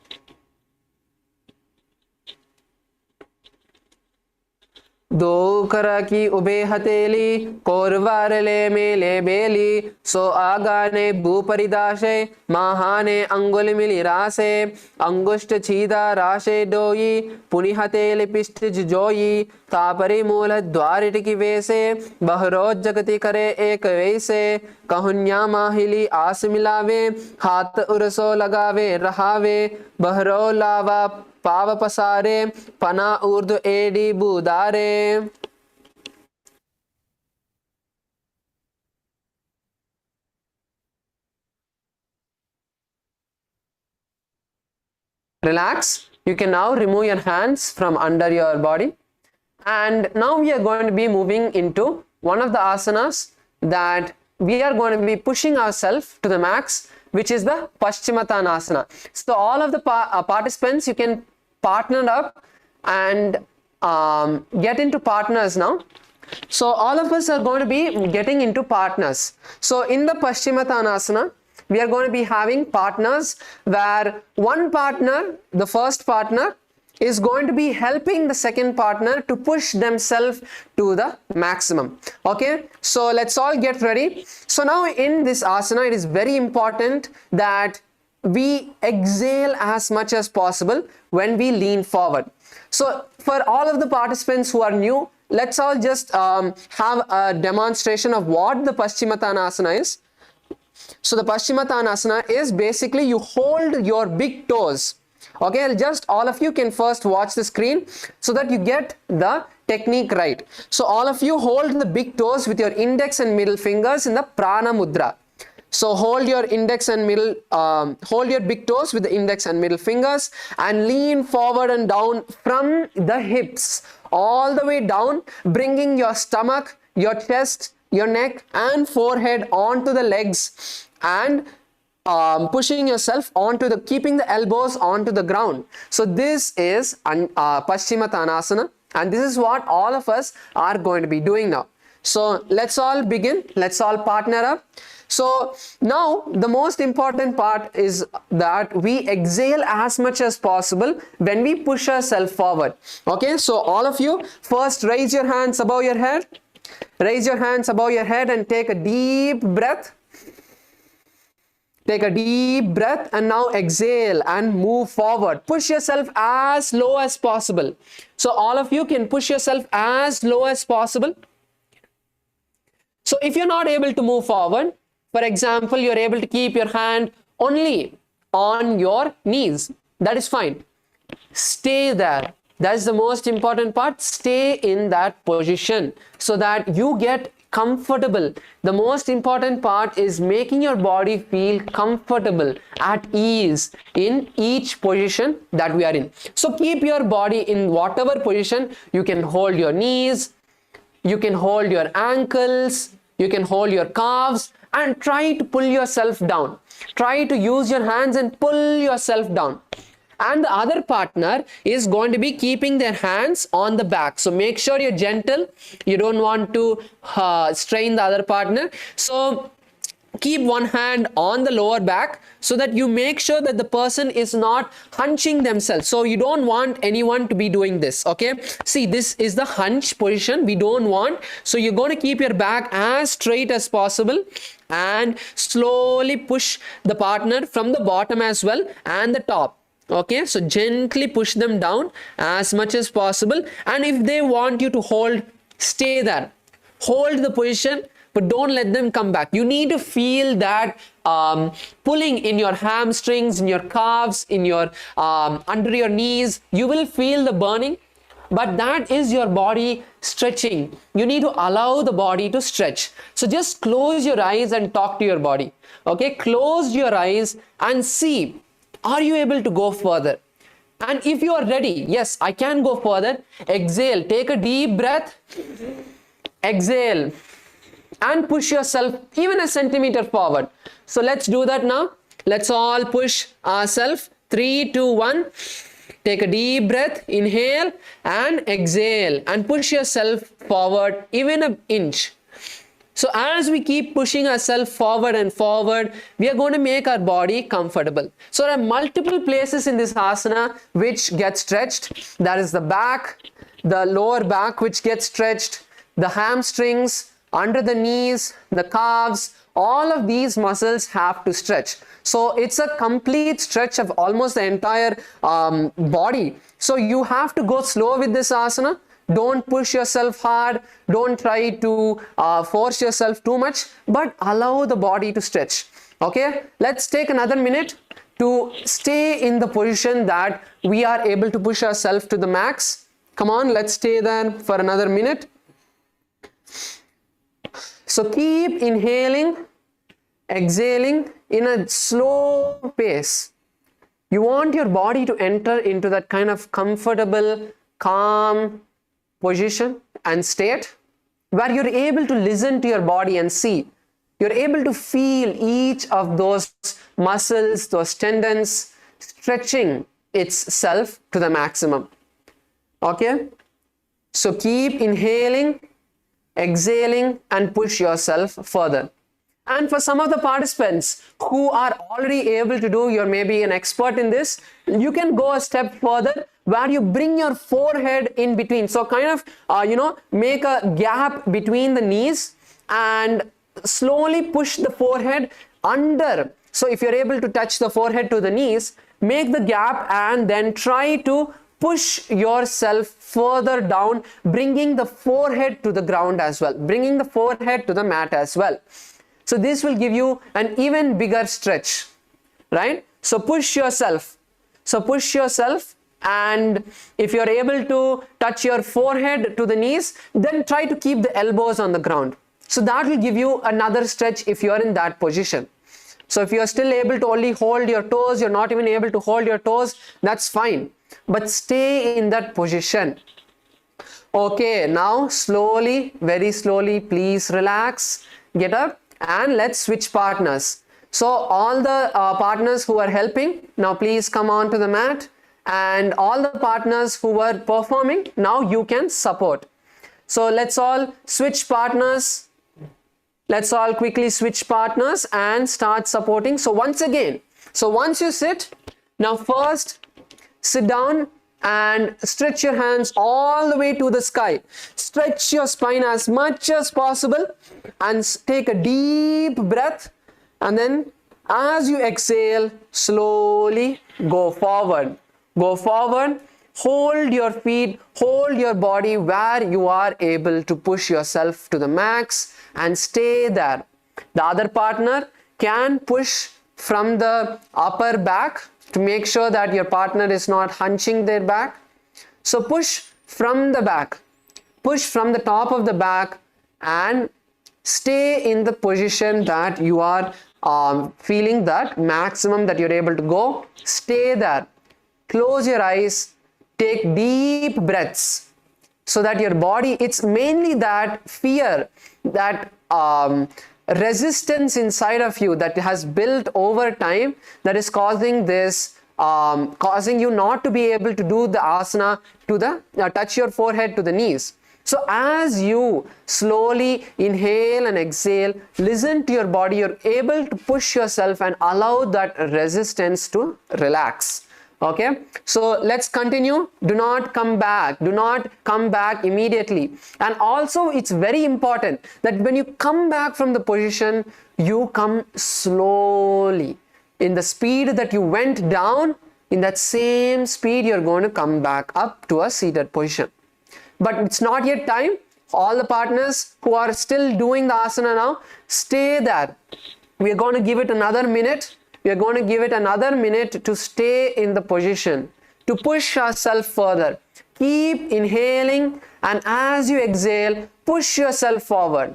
दो करा की ube हथेली कोरवारले मेले बेली सो आगाने भूपरिदाशे महाने अंगुल मिली रासे अंगुष्ट छीदा राशे डोई पुनि हथेली पिष्ट जोई तापरी मूल द्वारिट की वेसे बहरोज जगति करे एक वैसे कहुन्या माहिली आस मिलावे हाथ उरसो लगावे रहावे बहरो लावा पाव पसारे पना ऊर्ध्व AD बूदारे. Relax. You can now remove your hands from under your body. And now we are going to be moving into one of the asanas that we are going to be pushing ourselves to the max, which is the Paschimottanasana. So all of the participants, you can partner up and get into partners now. So all of us are going to be getting into partners. So in the Paschimottanasana, we are going to be having partners where one partner, the first partner, is going to be helping the second partner to push themselves to the maximum. Okay, so let's all get ready. So now in this asana, it is very important that we exhale as much as possible when we lean forward. So for all of the participants who are new, let's all just have a demonstration of what the Paschimottanasana is. So the Paschimottanasana is basically you hold your big toes. Okay, just all of you can first watch the screen so that you get the technique right. So all of you hold the big toes with your index and middle fingers in the Prana Mudra. So hold your index and middle, hold your big toes with the index and middle fingers and lean forward and down from the hips all the way down, bringing your stomach, your chest, your neck and forehead onto the legs and pushing yourself onto the, keeping the elbows onto the ground. So this is Paschimottanasana, and this is what all of us are going to be doing now. So let's all begin. Let's all partner up. So now the most important part is that we exhale as much as possible when we push ourselves forward. Okay, so all of you first raise your hands above your head. Raise your hands above your head and take a deep breath. Take a deep breath and now exhale and move forward. Push yourself as low as possible. So all of you can push yourself as low as possible. So if you're not able to move forward, for example, you're able to keep your hand only on your knees. That is fine. Stay there. That's the most important part. Stay in that position so that you get comfortable. The most important part is making your body feel comfortable, at ease in each position that we are in. So keep your body in whatever position. You can hold your knees, you can hold your ankles, you can hold your calves and try to pull yourself down. Try to use your hands and pull yourself down. And the other partner is going to be keeping their hands on the back. So make sure you're gentle. You don't want to strain the other partner. So keep one hand on the lower back so that you make sure that the person is not hunching themselves. So you don't want anyone to be doing this. Okay. See, this is the hunch position we don't want. So you're going to keep your back as straight as possible and slowly push the partner from the bottom as well and the top. Okay, so gently push them down as much as possible, and if they want you to hold, stay there. Hold the position, but don't let them come back. You need to feel that pulling in your hamstrings, in your calves, in your under your knees. You will feel the burning, but that is your body stretching. You need to allow the body to stretch. So just close your eyes and talk to your body. Okay, close your eyes and see. Are you able to go further? And if you are ready, yes, I can go further. Exhale, take a deep breath. Exhale and push yourself even a centimeter forward. So let's do that now. Let's all push ourselves. 3, 2, 1. Take a deep breath. Inhale and exhale and push yourself forward even an inch. So as we keep pushing ourselves forward and forward, we are going to make our body comfortable. So there are multiple places in this asana which get stretched. That is the back, the lower back which gets stretched, the hamstrings, under the knees, the calves, all of these muscles have to stretch. So it's a complete stretch of almost the entire body. So you have to go slow with this asana. Don't push yourself hard. Don't try to force yourself too much, but allow the body to stretch. Okay, let's take another minute to stay in the position that we are able to push ourselves to the max. Come on, let's stay there for another minute. So keep inhaling, exhaling in a slow pace. You want your body to enter into that kind of comfortable, calm position and state where you're able to listen to your body and see. You're able to feel each of those muscles, those tendons stretching itself to the maximum. Okay? So keep inhaling, exhaling and push yourself further. And for some of the participants who are already able to do, you're maybe an expert in this, you can go a step further where you bring your forehead in between. So kind of, make a gap between the knees and slowly push the forehead under. So if you're able to touch the forehead to the knees, make the gap and then try to push yourself further down, bringing the forehead to the ground as well, bringing the forehead to the mat as well. So this will give you an even bigger stretch, right? So push yourself. So push yourself, and if you're able to touch your forehead to the knees, then try to keep the elbows on the ground. So that will give you another stretch if you're in that position. So if you're still able to only hold your toes, you're not even able to hold your toes, that's fine. But stay in that position. Okay, now slowly, very slowly, please relax, get up, and let's switch partners. So all the partners who are helping, now please come on to the mat, and all the partners who were performing, now you can support. So let's all switch partners. Let's all quickly switch partners and start supporting. So once again, so once you sit, now first sit down and stretch your hands all the way to the sky. Stretch your spine as much as possible and take a deep breath, and then as you exhale, slowly go forward. Go forward, hold your feet, hold your body where you are able to push yourself to the max and stay there. The other partner can push from the upper back to make sure that your partner is not hunching their back. So push from the back, push from the top of the back, and stay in the position that you are feeling that maximum that you're able to go. Stay there. Close your eyes, take deep breaths so that your body, it's mainly that fear, that resistance inside of you that has built over time that is causing this, causing you not to be able to do the asana to the touch your forehead to the knees. So as you slowly inhale and exhale, listen to your body, you're able to push yourself and allow that resistance to relax. Okay, so let's continue. Do not come back. Do not come back immediately. And also it's very important that when you come back from the position, you come slowly. In the speed that you went down, in that same speed you're going to come back up to a seated position. But it's not yet time. All the partners who are still doing the asana now, stay there. We are going to give it another minute. We are going to give it another minute to stay in the position, to push ourselves further. Keep inhaling, and as you exhale, push yourself forward.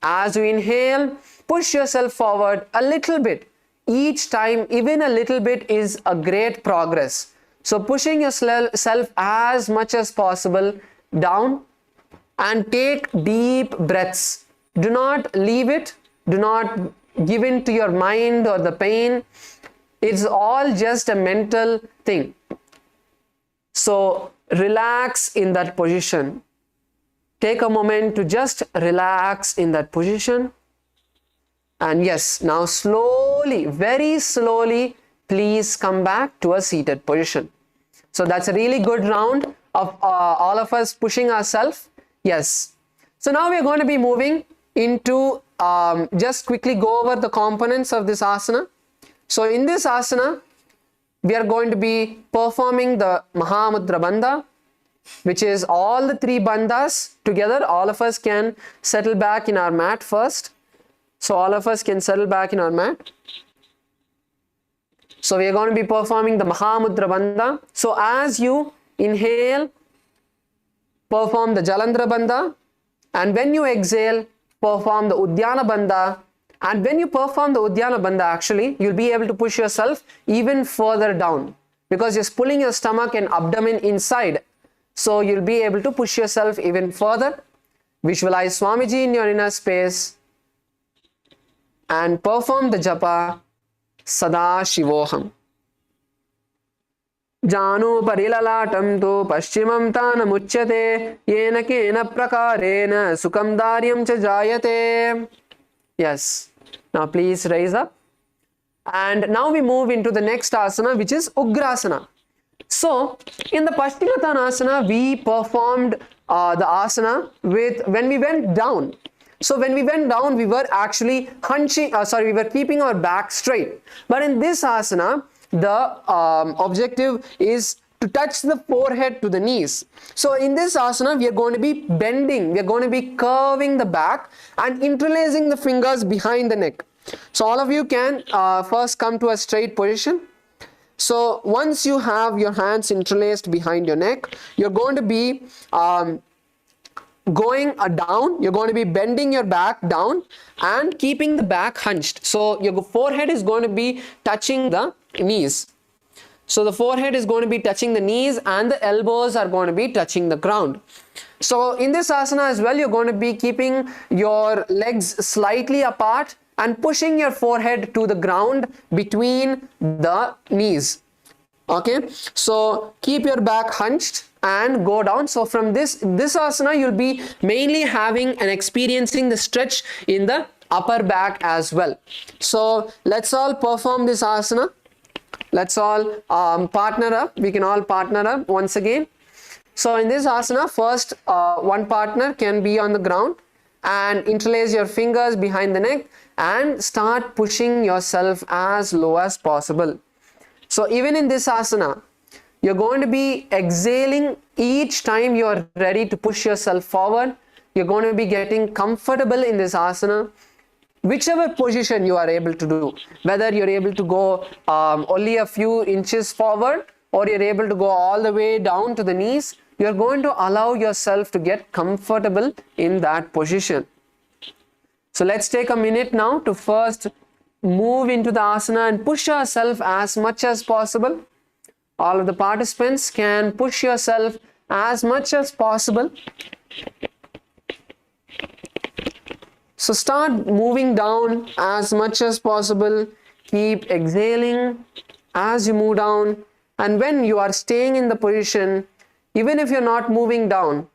As you inhale, push yourself forward a little bit. Each time, even a little bit is a great progress. So pushing yourself as much as possible down, and take deep breaths. Do not leave it. Do not give in to your mind or the pain. It's all just a mental thing. So relax in that position. Take a moment to just relax in that position. And yes, now slowly, very slowly, please come back to a seated position. So that's a really good round of all of us pushing ourselves. Yes. So now we are going to be moving into just quickly go over the components of this asana. So in this asana, we are going to be performing the Mahamudra Bandha, which is all the three bandhas together. All of us can settle back in our mat first. So all of us can settle back in our mat. So we are going to be performing the Mahamudra Bandha. So as you inhale, perform the Jalandhara Bandha, and when you exhale, perform the Udyana Bandha. And when you perform the Udyana Bandha, actually, you'll be able to push yourself even further down because you're pulling your stomach and abdomen inside. So you'll be able to push yourself even further. Visualize Swamiji in your inner space and perform the japa Sada Shivoham. Janu parilalatam tu paschimam tanam uchyate yena kena prakarena sukam daryam cha jayate. Yes. Now please raise up. And now we move into the next asana, which is Ugrasana. So in the Paschimottanasana, we performed the asana with when we went down. So when we went down, we were actually hunching, we were keeping our back straight. But in this asana, the objective is to touch the forehead to the knees. So in this asana, we are going to be bending, we are going to be curving the back and interlacing the fingers behind the neck. So all of you can first come to a straight position. So once you have your hands interlaced behind your neck, you're going to be going down, you're going to be bending your back down and keeping the back hunched. So your forehead is going to be touching the knees. So the forehead is going to be touching the knees and the elbows are going to be touching the ground. So in this asana as well, you're going to be keeping your legs slightly apart and pushing your forehead to the ground between the knees. Okay, so keep your back hunched and go down. So from this asana, you'll be mainly having and experiencing the stretch in the upper back as well. So let's all perform this asana. Let's all partner up. We can all partner up once again. So in this asana, first one partner can be on the ground and interlace your fingers behind the neck and start pushing yourself as low as possible. So even in this asana, you're going to be exhaling each time you're ready to push yourself forward. You're going to be getting comfortable in this asana, whichever position you are able to do, whether you're able to go only a few inches forward or you're able to go all the way down to the knees, you're going to allow yourself to get comfortable in that position. So let's take a minute now to first move into the asana and push yourself as much as possible. All of the participants can push yourself as much as possible. So start moving down as much as possible. Keep exhaling as you move down. And when you are staying in the position, even if you're not moving down,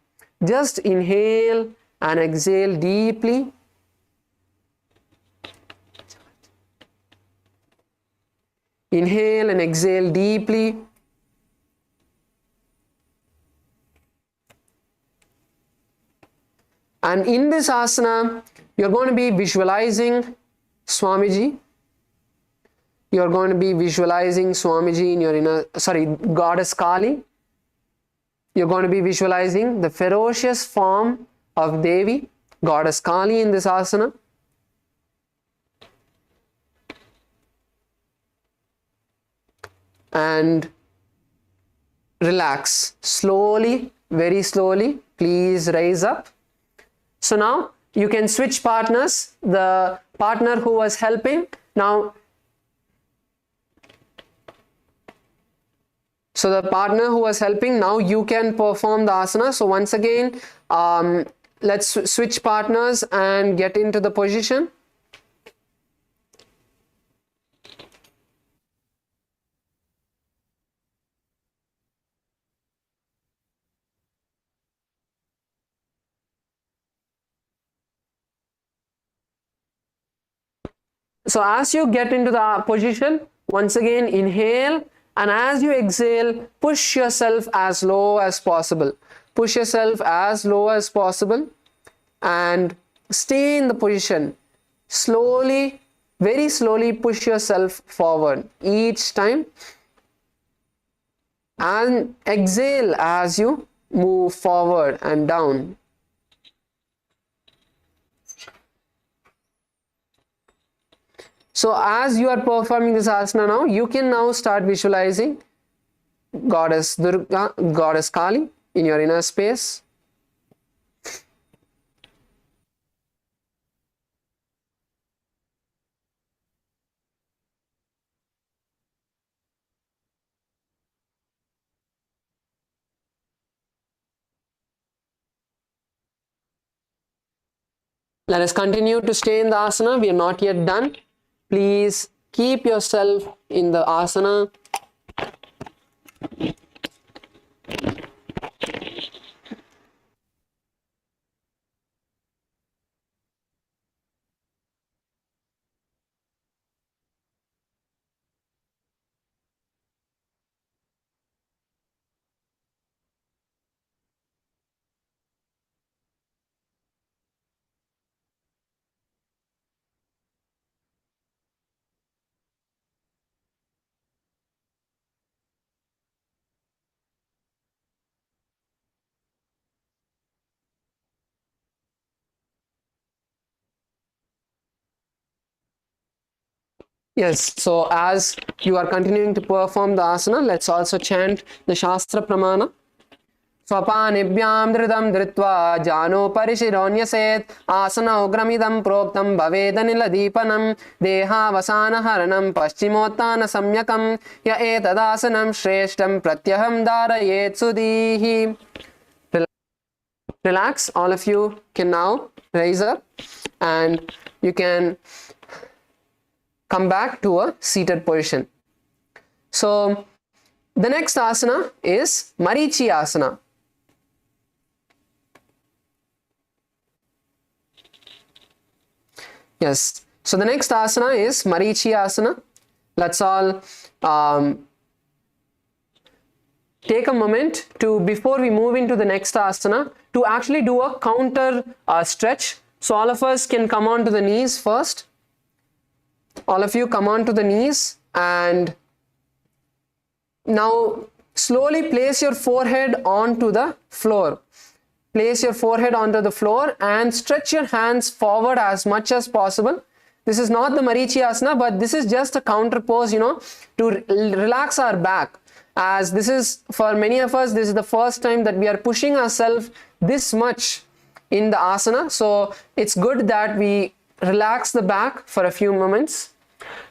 just inhale and exhale deeply. Inhale and exhale deeply. And in this asana, you're going to be visualizing Swamiji. You're going to be visualizing Swamiji in your Goddess Kali. You're going to be visualizing the ferocious form of Devi, Goddess Kali in this asana. And relax slowly, very slowly. Please raise up. So now you can switch partners. The partner who was helping now, so the partner who was helping, now you can perform the asana. So once again, let's switch partners and get into the position. So as you get into the position, once again inhale, and as you exhale, push yourself as low as possible. Push yourself as low as possible and stay in the position. Slowly, very slowly push yourself forward each time and exhale as you move forward and down. So as you are performing this asana now, you can now start visualizing Goddess Durga, Goddess Kali in your inner space. Let us continue to stay in the asana. We are not yet done. Please keep yourself in the asana. Yes, so as you are continuing to perform the asana, let's also chant the Shastra Pramana. स्वपानिभ्यां धृतं धृत्वा जानोपरिशिरोऽन्यसेत् आसनोग्रमिदं प्रोक्तं भवेदनिलदीपनं देहावसानहरणं पश्चिमोत्थानसम्यकं य एतदासनं श्रेष्ठं प्रत्यहं धारयेत् सुधीः. Relax, all of you can now raise up and you can come back to a seated position. So the next asana is Marichi asana. Yes, so the next asana is Marichi asana. Let's all take a moment to, before we move into the next asana, to actually do a counter stretch. So all of us can come on to the knees first. All of you come on to the knees and now slowly place your forehead onto the floor. Place your forehead onto the floor and stretch your hands forward as much as possible. This is not the Marichi asana, but this is just a counter pose, to relax our back. As this is, for many of us, this is the first time that we are pushing ourselves this much in the asana. So it's good that we relax the back for a few moments.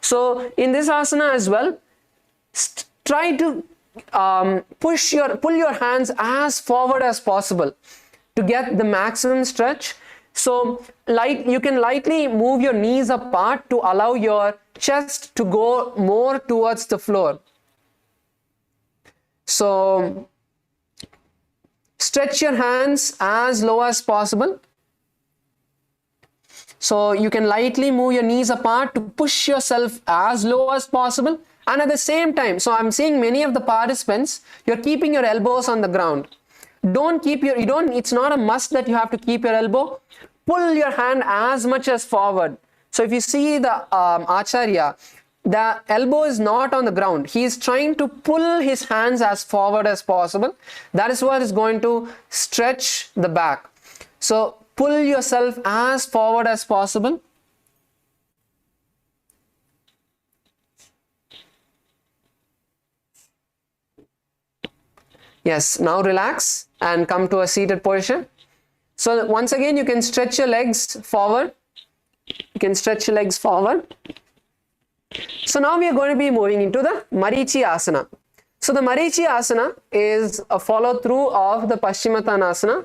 So in this asana as well, try to pull your hands as forward as possible to get the maximum stretch. So you can lightly move your knees apart to allow your chest to go more towards the floor. So stretch your hands as low as possible. So you can lightly move your knees apart to push yourself as low as possible. And at the same time, so I'm seeing many of the participants, you're keeping your elbows on the ground. It's not a must that you have to keep your elbow. Pull your hand as much as forward. So if you see the Acharya, the elbow is not on the ground. He is trying to pull his hands as forward as possible. That is what is going to stretch the back. So pull yourself as forward as possible. Yes, now relax and come to a seated position. So once again, you can stretch your legs forward. You can stretch your legs forward. So now we are going to be moving into the Marichi asana. So the Marichi asana is a follow through of the Paschimottanasana.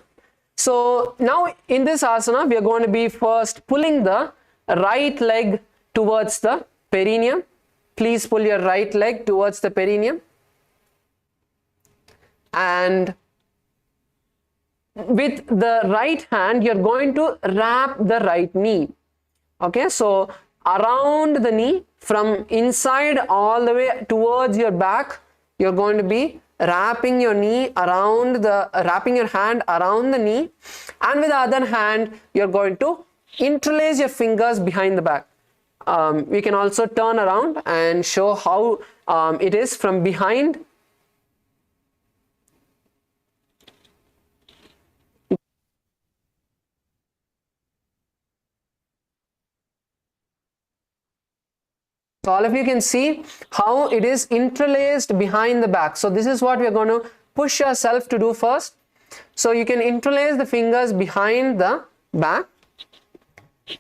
So now in this asana, we are going to be first pulling the right leg towards the perineum. Please pull your right leg towards the perineum. And with the right hand, you're going to wrap the right knee. Okay, so around the knee, from inside all the way towards your back, you're going to be wrapping your hand around the knee, and with the other hand, you're going to interlace your fingers behind the back. We can also turn around and show how it is from behind. So all of you can see how it is interlaced behind the back. So this is what we are going to push yourself to do first. So you can interlace the fingers behind the back.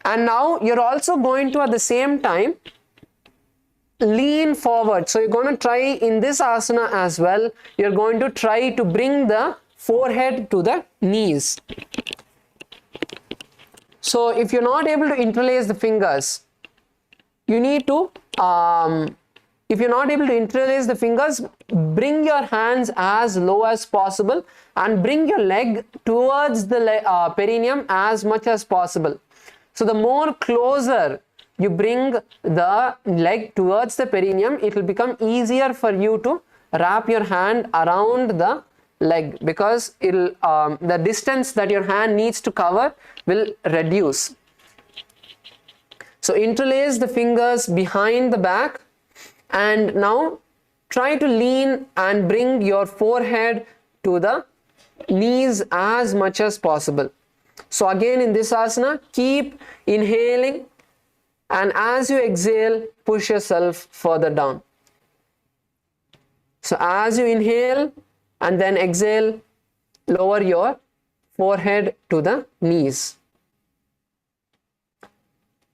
And now you're also going to at the same time lean forward. So you're going to try in this asana as well. You're going to try to bring the forehead to the knees. So if you're not able to interlace the fingers, you need to, if you're not able to interlace the fingers, bring your hands as low as possible and bring your leg towards the perineum as much as possible. So the more closer you bring the leg towards the perineum, it will become easier for you to wrap your hand around the leg, because the distance that your hand needs to cover will reduce. So interlace the fingers behind the back, and now try to lean and bring your forehead to the knees as much as possible. So again in this asana, keep inhaling And as you exhale, push yourself further down. So as you inhale and then exhale, lower your forehead to the knees.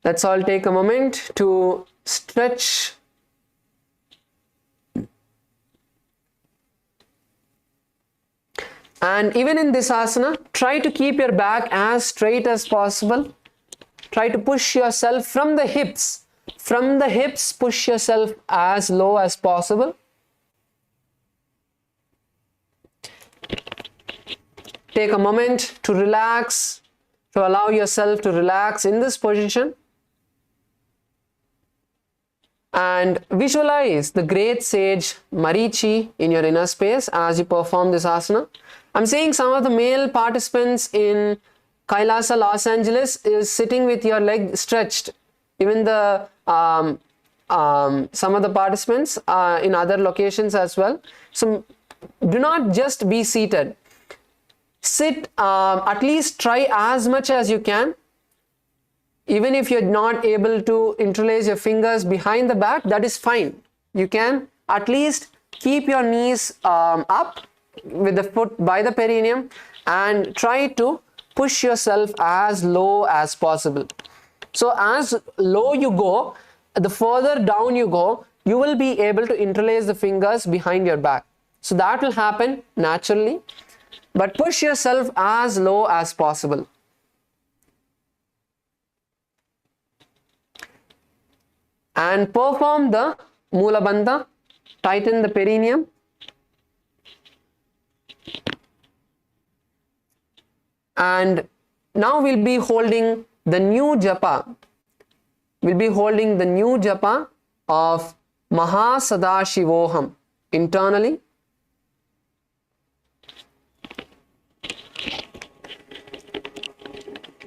Let's all take a moment to stretch. And even in this asana, try to keep your back as straight as possible. Try to push yourself from the hips. From the hips, push yourself as low as possible. Take a moment to relax, to allow yourself to relax in this position. And visualize the great sage Marichi in your inner space as you perform this asana. I'm seeing some of the male participants in Kailasa, Los Angeles is sitting with your leg stretched. Even the some of the participants in other locations as well. So do not just be seated. Sit, at least try as much as you can. Even if you're not able to interlace your fingers behind the back, that is fine. You can at least keep your knees up with the foot by the perineum and try to push yourself as low as possible. So as low you go, the further down you go, you will be able to interlace the fingers behind your back. So that will happen naturally, but push yourself as low as possible. And perform the Mula Bandha, tighten the perineum. And now we'll be holding the new japa. We'll be holding the new japa of Mahasadashivoham internally.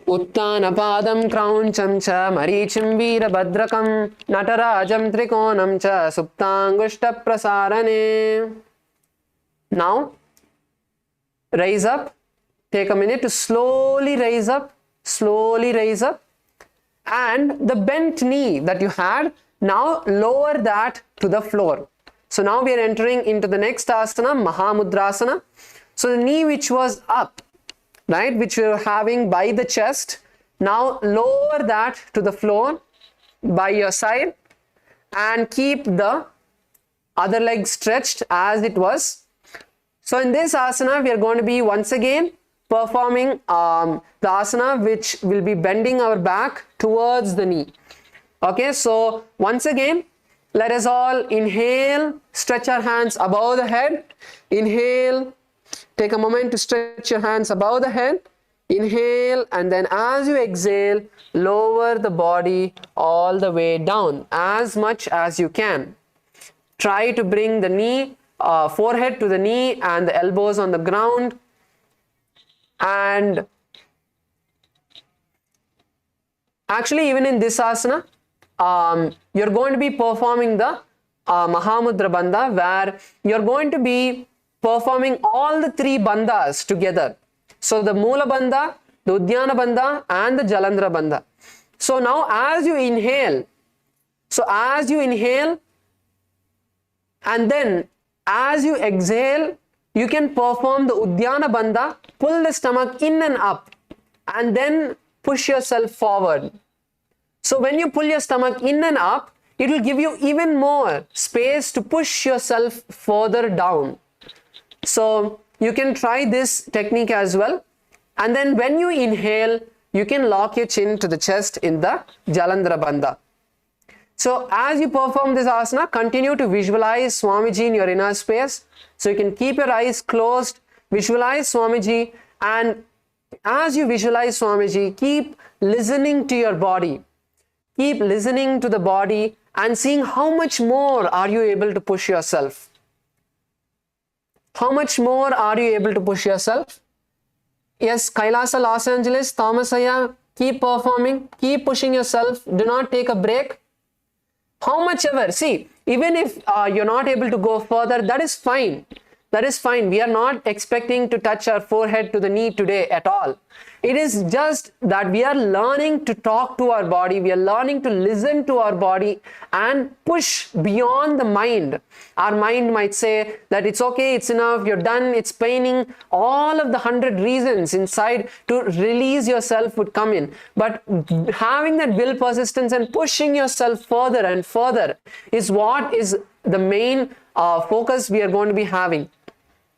Uttanapadam krauncham cha marichim veerabhadrakam natarajam trikonam cha suptangushta prasarane. Now raise up. Take a minute to slowly raise up, and the bent knee that you had, now lower that to the floor. So now we are entering into the next asana, Mahamudrasana. So the knee which was up, right, which we were having by the chest, now lower that to the floor by your side and keep the other leg stretched as it was. So in this asana, we are going to be once again performing the asana which will be bending our back towards the knee. Okay, so once again, let us all inhale, stretch our hands above the head. Inhale, take a moment to stretch your hands above the head. Inhale, and then as you exhale, lower the body all the way down as much as you can. Try to bring the knee, forehead to the knee and the elbows on the ground. And actually, even in this asana, you're going to be performing the Mahamudra Bandha, where you're going to be performing all the three bandhas together. So the Mula Bandha, the Udyana Bandha, and the Jalandhara Bandha. So now as you inhale, and then as you exhale, you can perform the Udyana Bandha, pull the stomach in and up, and then push yourself forward. So when you pull your stomach in and up, it will give you even more space to push yourself further down. So you can try this technique as well. And then when you inhale, you can lock your chin to the chest in the Jalandhara Bandha. So as you perform this asana, continue to visualize Swamiji in your inner space. So you can keep your eyes closed, visualize Swamiji, and as you visualize Swamiji, keep listening to your body. Keep listening to the body and seeing how much more are you able to push yourself. How much more are you able to push yourself? Yes, Kailasa, Los Angeles, Thomasaya, keep performing, keep pushing yourself, do not take a break. How much ever, see, even if you're not able to go further, that is fine. that is fine. We are not expecting to touch our forehead to the knee today at all. It is just that we are learning to talk to our body, we are learning to listen to our body and push beyond the mind. Our mind might say that it's okay, it's enough, you're done, it's paining. All of the 100 reasons inside to release yourself would come in. But having that will persistence and pushing yourself further and further is what is the main focus we are going to be having.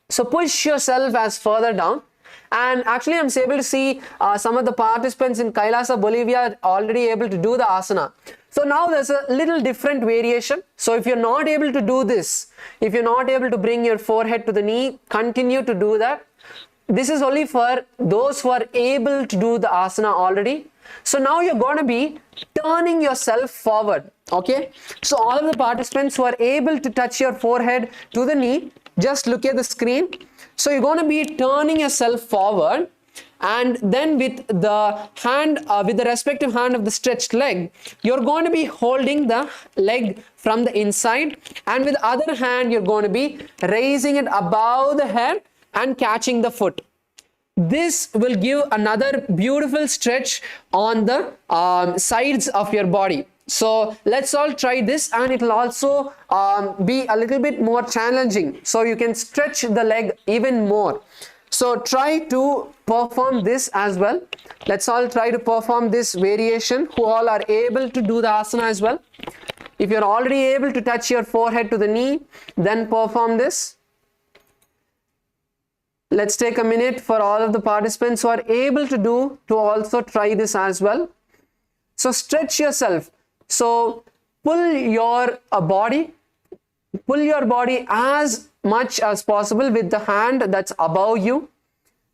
So push yourself as further down. And actually I'm able to see some of the participants in Kailasa, Bolivia are already able to do the asana. So now there's a little different variation. So if you're not able to do this, if you're not able to bring your forehead to the knee, continue to do that. This is only for those who are able to do the asana already. So now you're going to be turning yourself forward. Okay. So all of the participants who are able to touch your forehead to the knee, just look at the screen. So you're going to be turning yourself forward, and then with the hand, with the respective hand of the stretched leg, you're going to be holding the leg from the inside, and with the other hand you're going to be raising it above the head and catching the foot. This will give another beautiful stretch on the sides of your body. So let's all try this, and it will also be a little bit more challenging, so you can stretch the leg even more. So try to perform this as well. Let's all try to perform this variation who all are able to do the asana as well. If you're already able to touch your forehead to the knee, then perform this. Let's take a minute for all of the participants who are able to do to also try this as well. So stretch yourself. So pull your body as much as possible with the hand that's above you.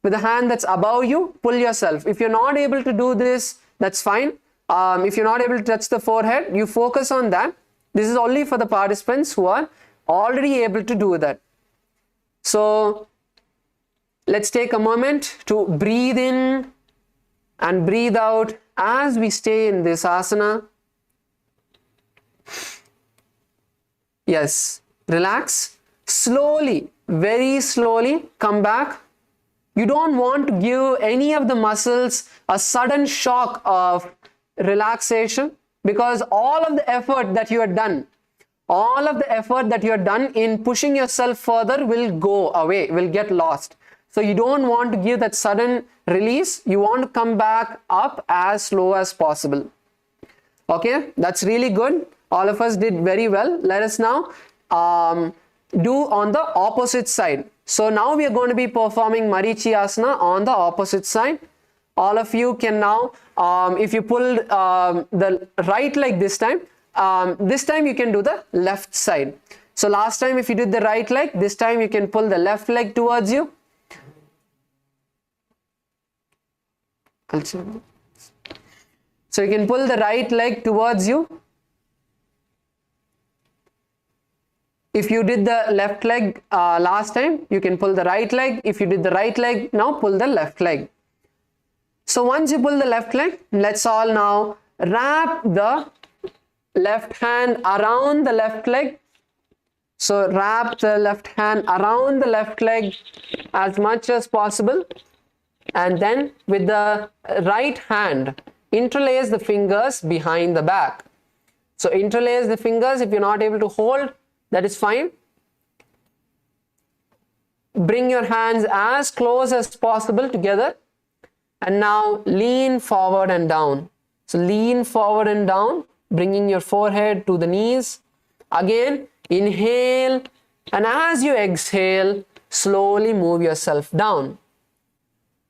With the hand that's above you, pull yourself. If you're not able to do this, that's fine. If you're not able to touch the forehead, you focus on that. This is only for the participants who are already able to do that. So let's take a moment to breathe in and breathe out as we stay in this asana. Yes, relax. Slowly, very slowly come back. You don't want to give any of the muscles a sudden shock of relaxation, because all of the effort that you have done, in pushing yourself further will go away, will get lost. So you don't want to give that sudden release. You want to come back up as slow as possible. Okay, that's really good. All of us did very well. Let us now do on the opposite side. So now we are going to be performing Marichi Asana on the opposite side. All of you can now, if you pull the right leg this time you can do the left side. So last time if you did the right leg, this time you can pull the left leg towards you. So you can pull the right leg towards you. If you did the left leg last time, you can pull the right leg. If you did the right leg, now pull the left leg. So once you pull the left leg, let's all now wrap the left hand around the left leg. So wrap the left hand around the left leg as much as possible. And then with the right hand, interlace the fingers behind the back. So interlace the fingers. If you're not able to hold, that is fine. Bring your hands as close as possible together. And now lean forward and down. So lean forward and down, bringing your forehead to the knees. Again, inhale. And as you exhale, slowly move yourself down.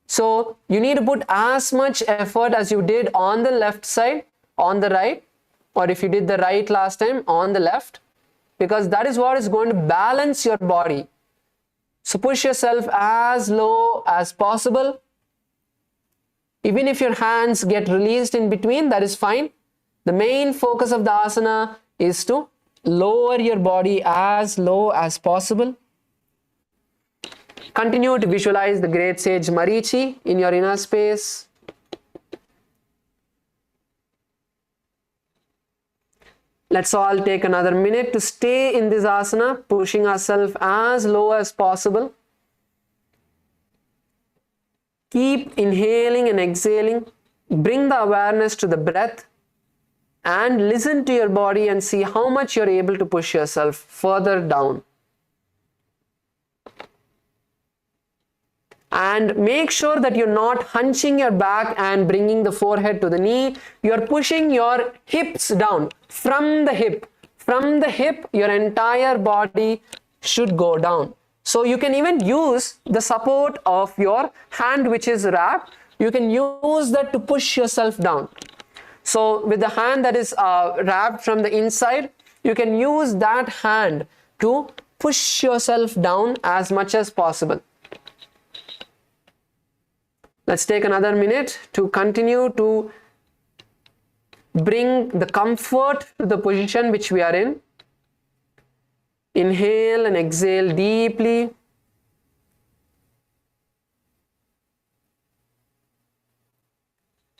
So you need to put as much effort as you did on the left side, on the right, or if you did the right last time, on the left, because that is what is going to balance your body. So push yourself as low as possible. Even if your hands get released in between, that is fine. The main focus of the asana is to lower your body as low as possible. Continue to visualize the great sage Marichi in your inner space. Let's all take another minute to stay in this asana, pushing ourselves as low as possible. Keep inhaling and exhaling. Bring the awareness to the breath and listen to your body and see how much you're able to push yourself further down. And make sure that you're not hunching your back and bringing the forehead to the knee. You're pushing your hips down from the hip. From the hip, your entire body should go down. So you can even use the support of your hand which is wrapped. You can use that to push yourself down. So with the hand that is wrapped from the inside, you can use that hand to push yourself down as much as possible. Let's take another minute to continue to bring the comfort to the position which we are in. Inhale and exhale deeply.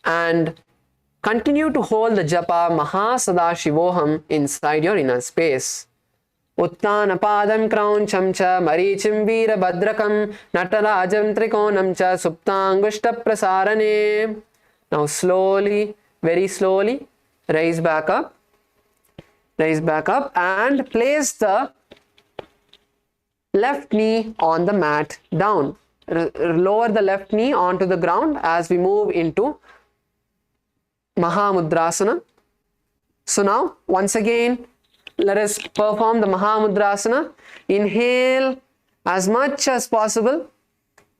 And continue to hold the japa Maha Sadashivoham inside your inner space. Uttana padam krauncham cha marichim veera badrakam natarajam trikonam cha suptangushta prasarane. Now slowly, very slowly, raise back up and place the left knee on the mat down. Lower the left knee onto the ground as we move into Mahamudrasana. So now once again, let us perform the Mahamudrasana. Inhale as much as possible.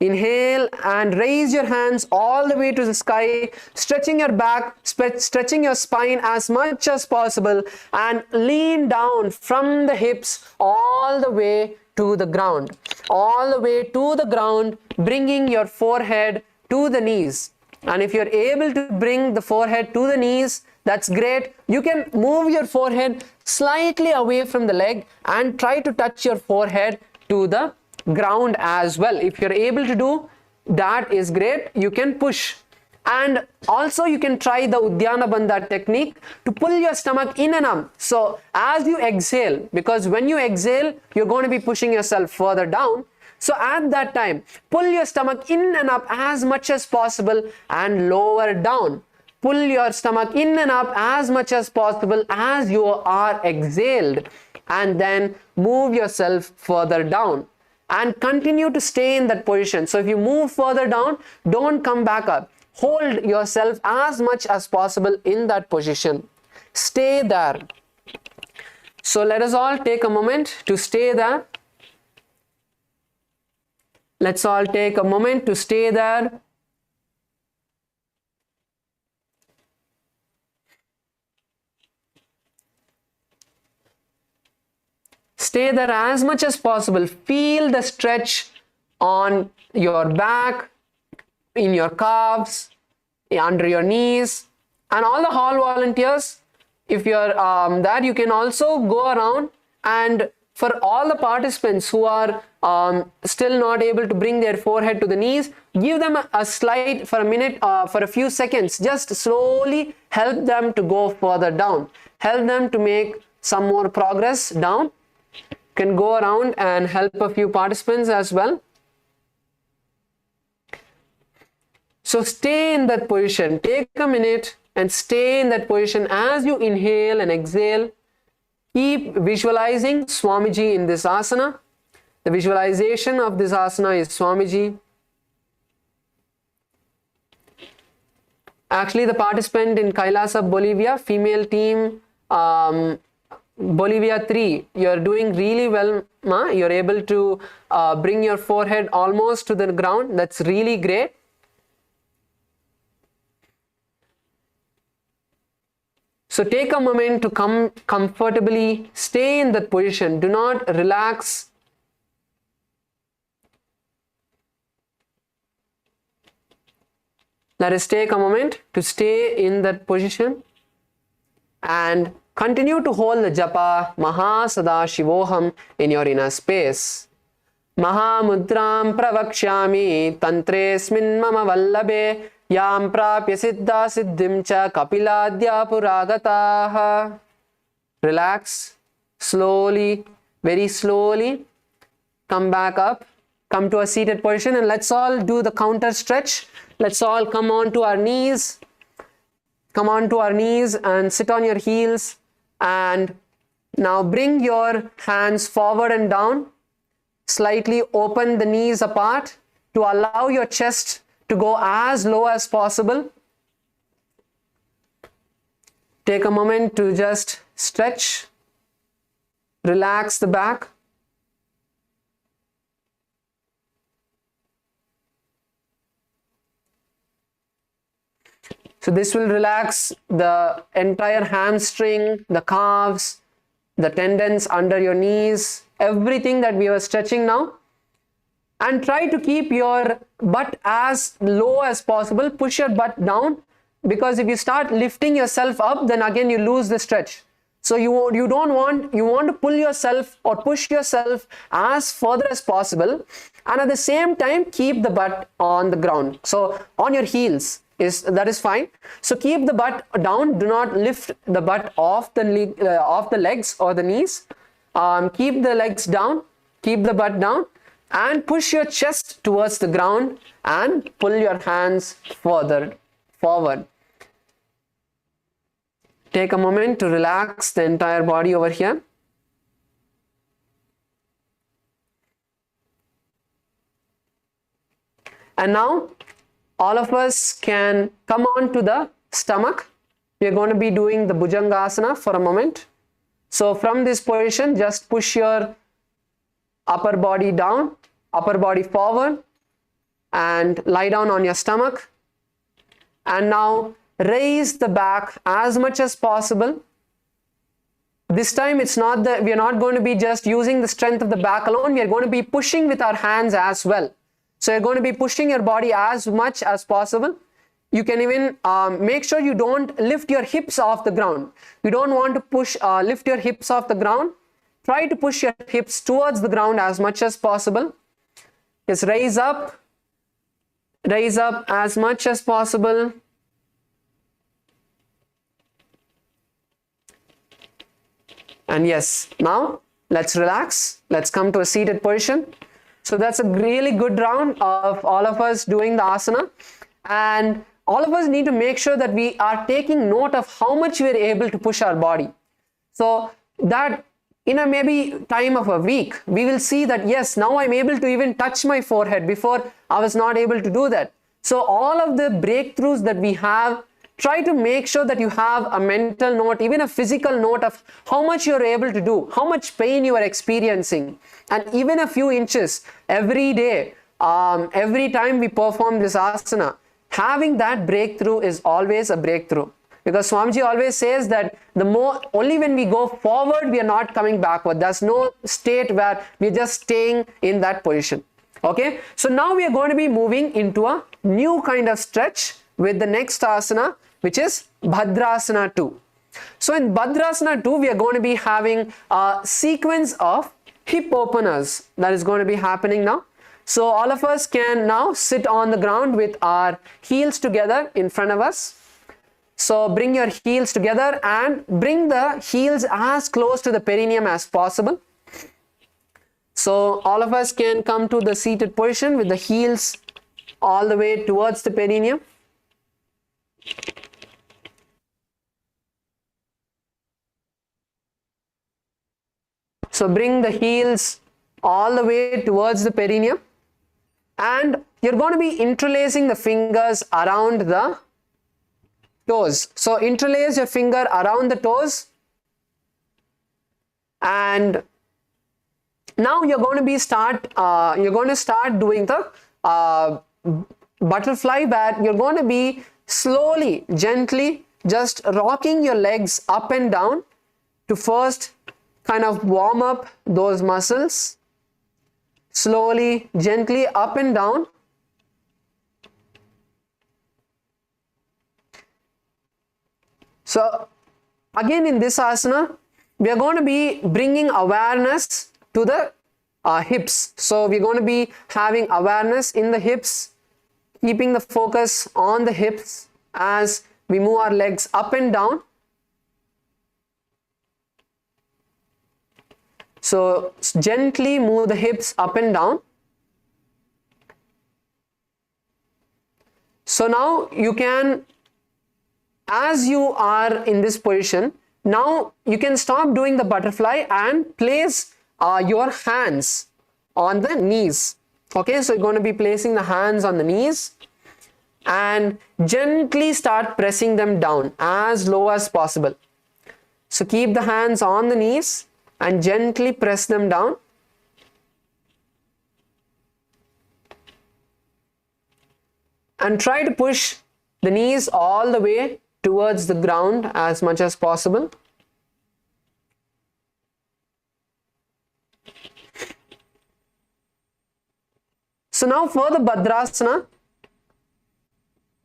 Inhale and raise your hands all the way to the sky, stretching your back, stretching your spine as much as possible, and lean down from the hips all the way to the ground. All the way to the ground, bringing your forehead to the knees. And if you're able to bring the forehead to the knees, that's great. You can move your forehead slightly away from the leg and try to touch your forehead to the ground as well. If you're able to do that, is great. You can push. And also you can try the Uddiyana Bandha technique to pull your stomach in and up. So as you exhale, because when you exhale, you're going to be pushing yourself further down. So at that time, pull your stomach in and up as much as possible and lower down. Pull your stomach in and up as much as possible as you are exhaled, and then move yourself further down and continue to stay in that position. So if you move further down, don't come back up. Hold yourself as much as possible in that position. Stay there. So let us all take a moment to stay there. Let's all take a moment to stay there. Stay there as much as possible. Feel the stretch on your back, in your calves, under your knees. And all the hall volunteers, if you're there, you can also go around, and for all the participants who are still not able to bring their forehead to the knees, give them a slide for a minute, for a few seconds. Just slowly help them to go further down. Help them to make some more progress down. Can go around and help a few participants as well. So stay in that position. Take a minute and stay in that position as you inhale and exhale. Keep visualizing Swamiji in this asana. The visualization of this asana is Swamiji. Actually, the participant in Kailasa, Bolivia, female team, Bolivia 3, you're doing really well, Ma. You're able to bring your forehead almost to the ground. That's really great. So take a moment to come comfortably, stay in that position. Do not relax. Let us take a moment to stay in that position and continue to hold the japa Maha Sadashivoham in your inner space. Mahamudram pravakshami tantresmin mama vallabe yam prapya siddha siddhim cha kapiladya puragataha. relax, slowly, very slowly, come back up, come to a seated position, and let's all do the counter stretch. Let's all come on to our knees. Come on to our knees and sit on your heels, and now bring your hands forward and down. Slightly open the knees apart to allow your chest to go as low as possible. Take a moment to just stretch, relax the back. So this will relax the entire hamstring, the calves, the tendons under your knees, everything that we were stretching now. And try to keep your butt as low as possible. Push your butt down, because if you start lifting yourself up, then again you lose the stretch. So you want to pull yourself or push yourself as further as possible, and at the same time keep the butt on the ground. So on your heels that is fine. So keep the butt down. Do not lift the butt off the legs or the knees. Keep the legs down. Keep the butt down, and push your chest towards the ground and pull your hands further forward. Take a moment to relax the entire body over here. And now all of us can come on to the stomach. We are going to be doing the Bhujangasana for a moment. So from this position, just push your upper body down, upper body forward, and lie down on your stomach. And now raise the back as much as possible. This time it's not that we are not going to be just using the strength of the back alone. We are going to be pushing with our hands as well. So you're going to be pushing your body as much as possible. You can even make sure you don't lift your hips off the ground. You don't want to lift your hips off the ground. Try to push your hips towards the ground as much as possible. Just raise up as much as possible. And yes, now let's relax. Let's come to a seated position. So that's a really good round of all of us doing the asana. And all of us need to make sure that we are taking note of how much we are able to push our body. So that in a maybe time of a week, we will see that yes, now I'm able to even touch my forehead. Before I was not able to do that. So all of the breakthroughs that we have, try to make sure that you have a mental note, even a physical note of how much you're able to do, how much pain you are experiencing, and even a few inches every day, every time we perform this asana. Having that breakthrough is always a breakthrough, because Swamiji always says that only when we go forward, we are not coming backward. There's no state where we're just staying in that position. Okay, so now we are going to be moving into a new kind of stretch with the next asana, which is Bhadrasana 2. So in Bhadrasana 2, we are going to be having a sequence of hip openers that is going to be happening now. So all of us can now sit on the ground with our heels together in front of us. So bring your heels together and bring the heels as close to the perineum as possible. So all of us can come to the seated position with the heels all the way towards the perineum. So bring the heels all the way towards the perineum, and you're going to be interlacing the fingers around the toes. So interlace your finger around the toes, and now you're going to start doing the butterfly, where you're going to be slowly, gently just rocking your legs up and down to first kind of warm up those muscles. Slowly, gently up and down. So again, in this asana, we are going to be bringing awareness to the hips. So we're going to be having awareness in the hips, keeping the focus on the hips as we move our legs up and down. So gently move the hips up and down. So now you can, as you are in this position, now you can stop doing the butterfly and place your hands on the knees. Okay, so you're going to be placing the hands on the knees and gently start pressing them down as low as possible. So keep the hands on the knees and gently press them down. And try to push the knees all the way towards the ground as much as possible. So now for the Bhadrasana,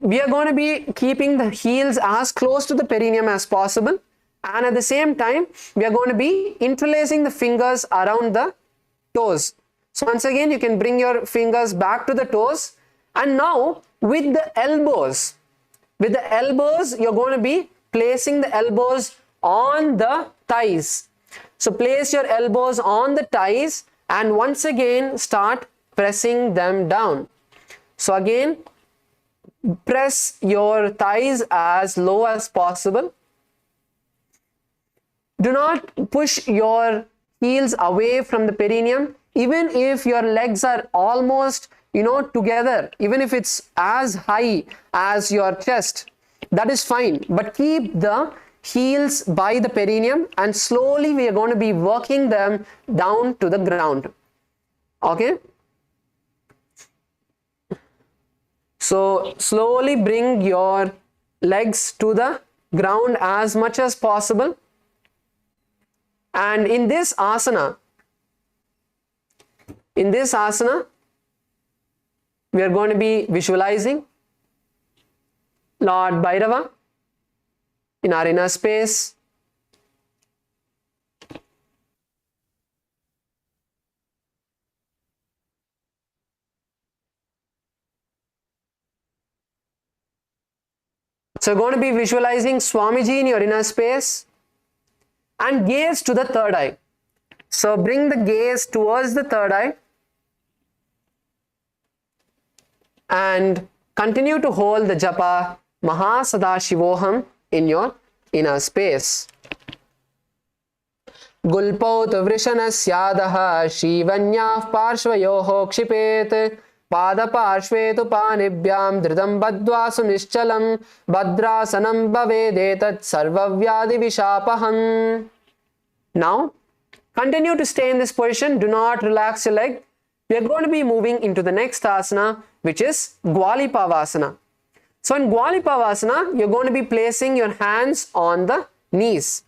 we are going to be keeping the heels as close to the perineum as possible, and at the same time we are going to be interlacing the fingers around the toes. So once again you can bring your fingers back to the toes, and now with the elbows you're going to be placing the elbows on the thighs. So place your elbows on the thighs and once again start pressing them down. So again, press your thighs as low as possible. Do not push your heels away from the perineum, even if your legs are almost together, even if it's as high as your chest, that is fine, but keep the heels by the perineum and slowly we are going to be working them down to the ground. Okay, so slowly bring your legs to the ground as much as possible. And in this asana, we are going to be visualizing Lord Bhairava in our inner space. So you're going to be visualizing Swamiji in your inner space and gaze to the third eye. So bring the gaze towards the third eye and continue to hold the japa Mahasada in your inner space. Gulpaut vrishanasyadah shivanyah parshvayoho kshipet pada parshvetu panibhyam dhridam badvasu nischalam bhadrasanam bhavedetat sarvavyadi vishapaham. Now continue to stay in this position. Do not relax your leg. We are going to be moving into the next asana, which is Gwalipavasana. So in Gwalipavasana, you're going to be placing your hands on the knees.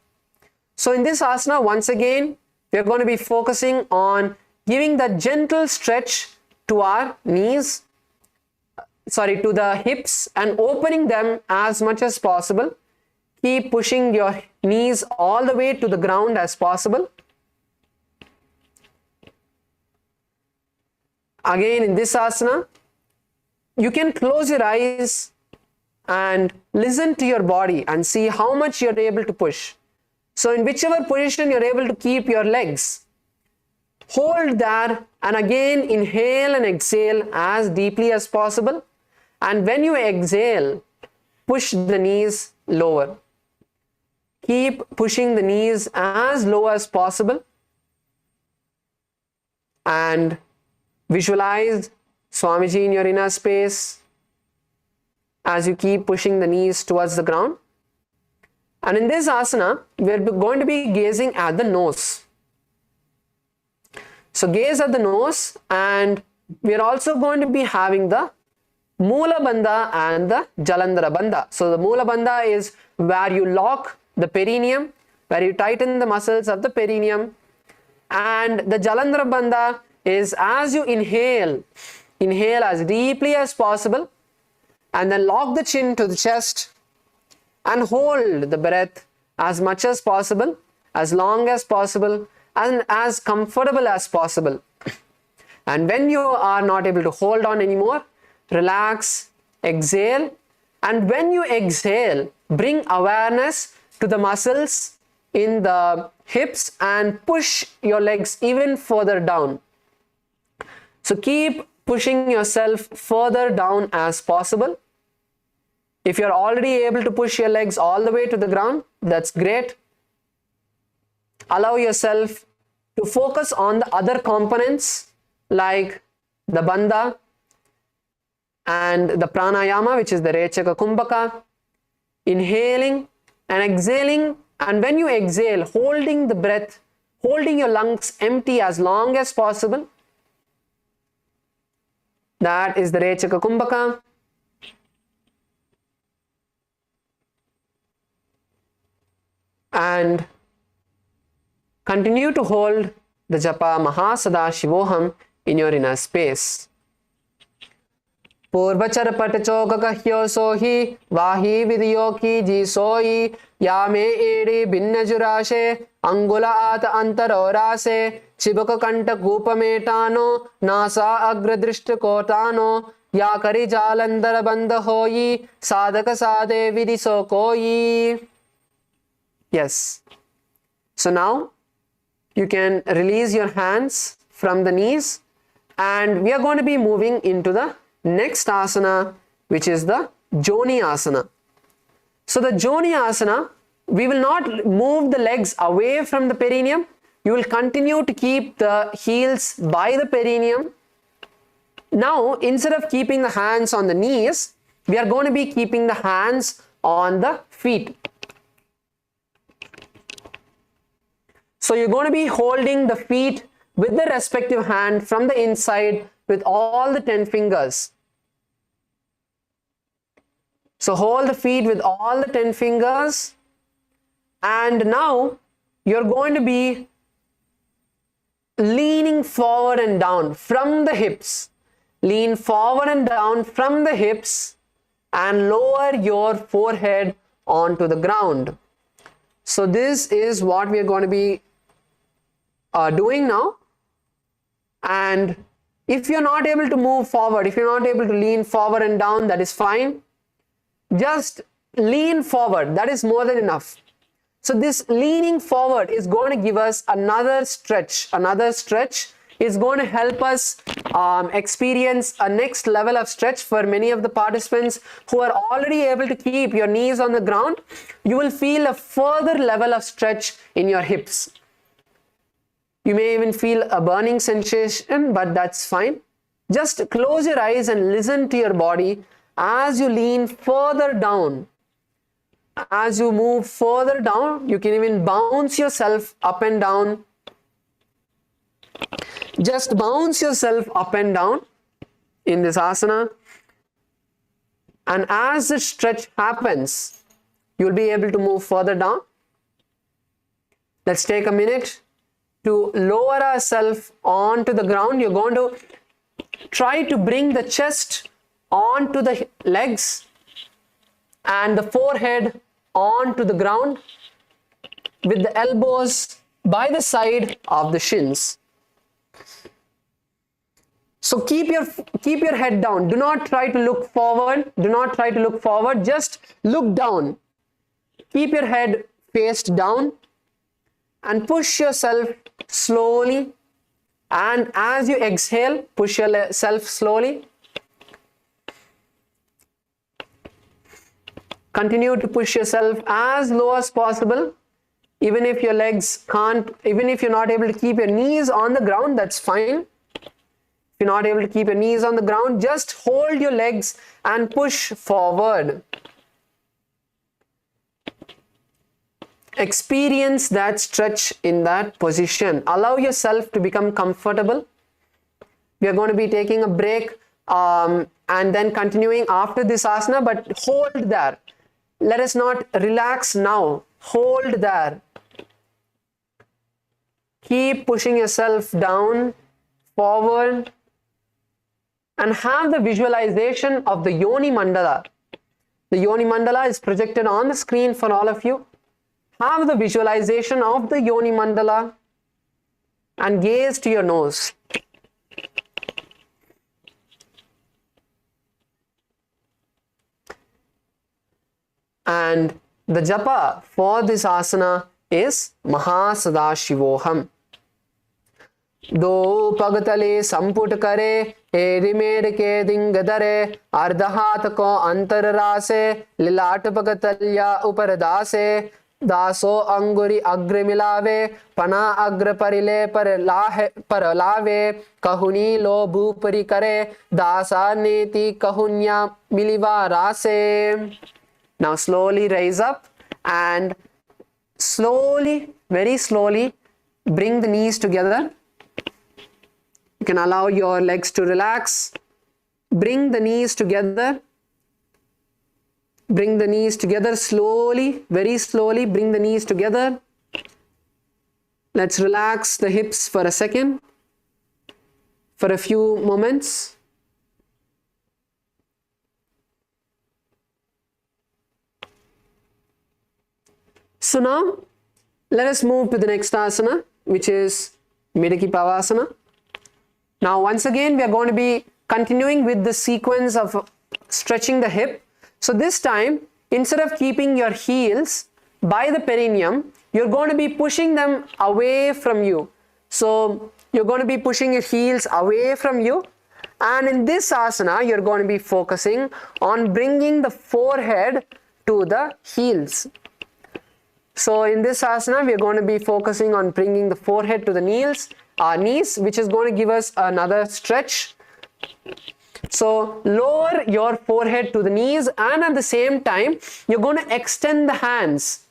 So in this asana, once again, we are going to be focusing on giving the gentle stretch to our knees, to the hips, and opening them as much as possible. Keep pushing your knees all the way to the ground as possible. Again, in this asana, you can close your eyes and listen to your body and see how much you're able to push. So in whichever position you're able to keep your legs, hold there and again inhale and exhale as deeply as possible. And when you exhale, push the knees lower. Keep pushing the knees as low as possible and visualize Swamiji in your inner space as you keep pushing the knees towards the ground. And in this asana, we are going to be gazing at the nose. So gaze at the nose, and we are also going to be having the Moola Bandha and the Jalandhara Bandha. So the Moola Bandha is where you lock the perineum, where you tighten the muscles of the perineum, and the Jalandhara Bandha is as you inhale as deeply as possible and then lock the chin to the chest and hold the breath as much as possible, as long as possible, and as comfortable as possible. And when you are not able to hold on anymore, relax, exhale, and when you exhale, bring awareness to the muscles in the hips and push your legs even further down. So keep pushing yourself further down as possible. If you're already able to push your legs all the way to the ground, that's great. Allow yourself to focus on the other components like the bandha and the pranayama, which is the rechaka kumbhaka. Inhaling and exhaling, and when you exhale, holding the breath, holding your lungs empty as long as possible. That is the rechaka kumbhaka. And continue to hold the japa Mahasada Shivoham in your inner space. Purvachar patcho kakahyo sohi vahi vidyo ki ji soi yame edi binna jurashe angula at antarorase chibaka kanta gupametano nasa agradrishta kotano yakari jalandara bandha hoyi sadaka sade vidiso koi. Yes. So now you can release your hands from the knees, and we are going to be moving into the next asana, which is the Joni asana. So the Joni asana, we will not move the legs away from the perineum. You will continue to keep the heels by the perineum. Now, instead of keeping the hands on the knees, we are going to be keeping the hands on the feet. So you're going to be holding the feet with the respective hand from the inside with all the 10 fingers. So hold the feet with all the 10 fingers, and now you're going to be leaning forward and down from the hips. Lean forward and down from the hips and lower your forehead onto the ground. So this is what we are going to be doing now. And if you're not able to move forward, if you're not able to lean forward and down, that is fine. Just lean forward. That is more than enough. So this leaning forward is going to give us another stretch. Another stretch is going to help us experience a next level of stretch. For many of the participants who are already able to keep your knees on the ground, you will feel a further level of stretch in your hips. You may even feel a burning sensation, but that's fine. Just close your eyes and listen to your body as you lean further down. As you move further down, you can even bounce yourself up and down. Just bounce yourself up and down in this asana. And as the stretch happens, you'll be able to move further down. Let's take a minute to lower ourselves onto the ground. You're going to try to bring the chest onto the legs and the forehead onto the ground with the elbows by the side of the shins. So keep your head down. Do not try to look forward. Do not try to look forward. Just look down. Keep your head faced down and push yourself slowly. And as you exhale, push yourself slowly. Continue to push yourself as low as possible. Even if your legs can't, even if you're not able to keep your knees on the ground, that's fine. If you're not able to keep your knees on the ground, just hold your legs and push forward. Experience that stretch in that position. Allow yourself to become comfortable. We are going to be taking a break and then continuing after this asana, but hold there. Let us not relax now. Hold there. Keep pushing yourself down, forward, and have the visualization of the Yoni Mandala. The Yoni Mandala is projected on the screen for all of you. Have the visualization of the Yoni Mandala and gaze to your nose. And the japa for this asana is Mahasadashivoham. दो पगतले संपुट करे एरिमेड के दिंगदरे अर्धहात को अंतर रासे लिलाट पगतल्या ऊपर दासे दासो अंगुरी अग्र मिलावे पना अग्र परिले पर लावे कहुनी लो भूपरि करे दासा नीति कहुन्या मिलिवा रासे. Now slowly rise up and slowly, very slowly bring the knees together. You can allow your legs to relax. Bring the knees together. Bring the knees together slowly, very slowly. Bring the knees together. Let's relax the hips for a second, for a few moments. So now, let us move to the next asana, which is Medaki Pavasana. Now once again we are going to be continuing with the sequence of stretching the hip. So this time, instead of keeping your heels by the perineum, you're going to be pushing them away from you. So you're going to be pushing your heels away from you, and in this asana you're going to be focusing on bringing the forehead to the heels. So in this asana we are going to be focusing on bringing the forehead to the knees, which is going to give us another stretch. So lower your forehead to the knees, and at the same time you're going to extend the hands.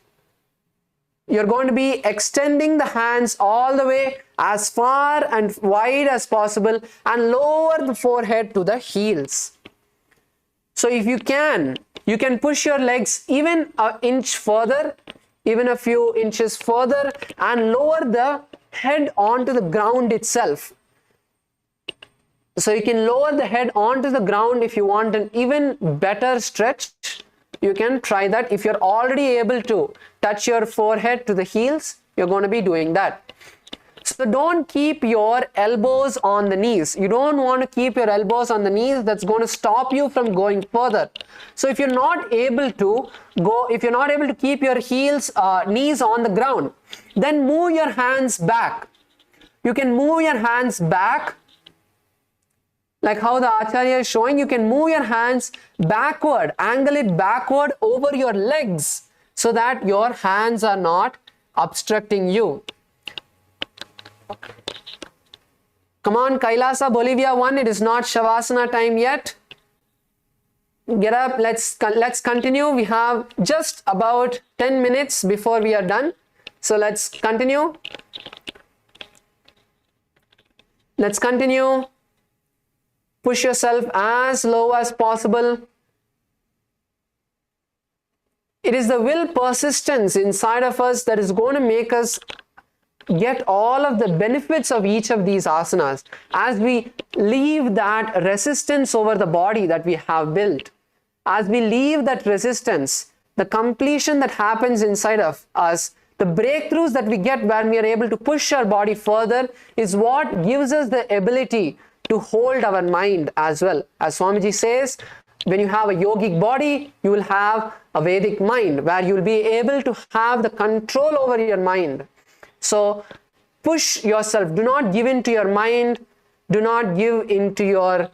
You're going to be extending the hands all the way as far and wide as possible and lower the forehead to the heels. So if you can push your legs even an inch further, even a few inches further, and lower the head onto the ground itself. So you can lower the head onto the ground if you want an even better stretch. You can try that. If you're already able to touch your forehead to the heels, you're going to be doing that. So don't keep your elbows on the knees. You don't want to keep your elbows on the knees. That's going to stop you from going further. So if you're not able to keep your knees on the ground, then move your hands back. You can move your hands back, like how the Acharya is showing. You can move your hands backward, angle it backward over your legs, so that your hands are not obstructing you. Come on, Kailasa, Bolivia 1, it is not Shavasana time yet. Get up, let's continue. We have just about 10 minutes before we are done. So let's continue. Let's continue. Push yourself as low as possible. It is the will persistence inside of us that is going to make us get all of the benefits of each of these asanas as we leave that resistance over the body that we have built. As we leave that resistance, the completion that happens inside of us, the breakthroughs that we get when we are able to push our body further, is what gives us the ability to hold our mind as well. As Swamiji says, when you have a yogic body, you will have a Vedic mind where you will be able to have the control over your mind. So push yourself. Do not give in to your mind. Do not give in to your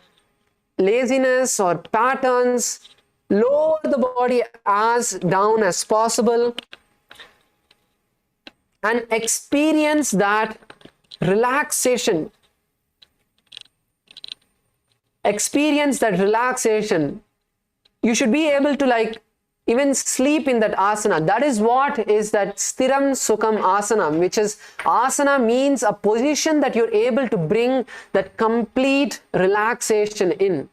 laziness or patterns. Lower the body as down as possible and experience that relaxation. Experience that relaxation. You should be able to even sleep in that asana. That is what is that Stiram Sukham Asana, which is asana means a position that you're able to bring that complete relaxation in.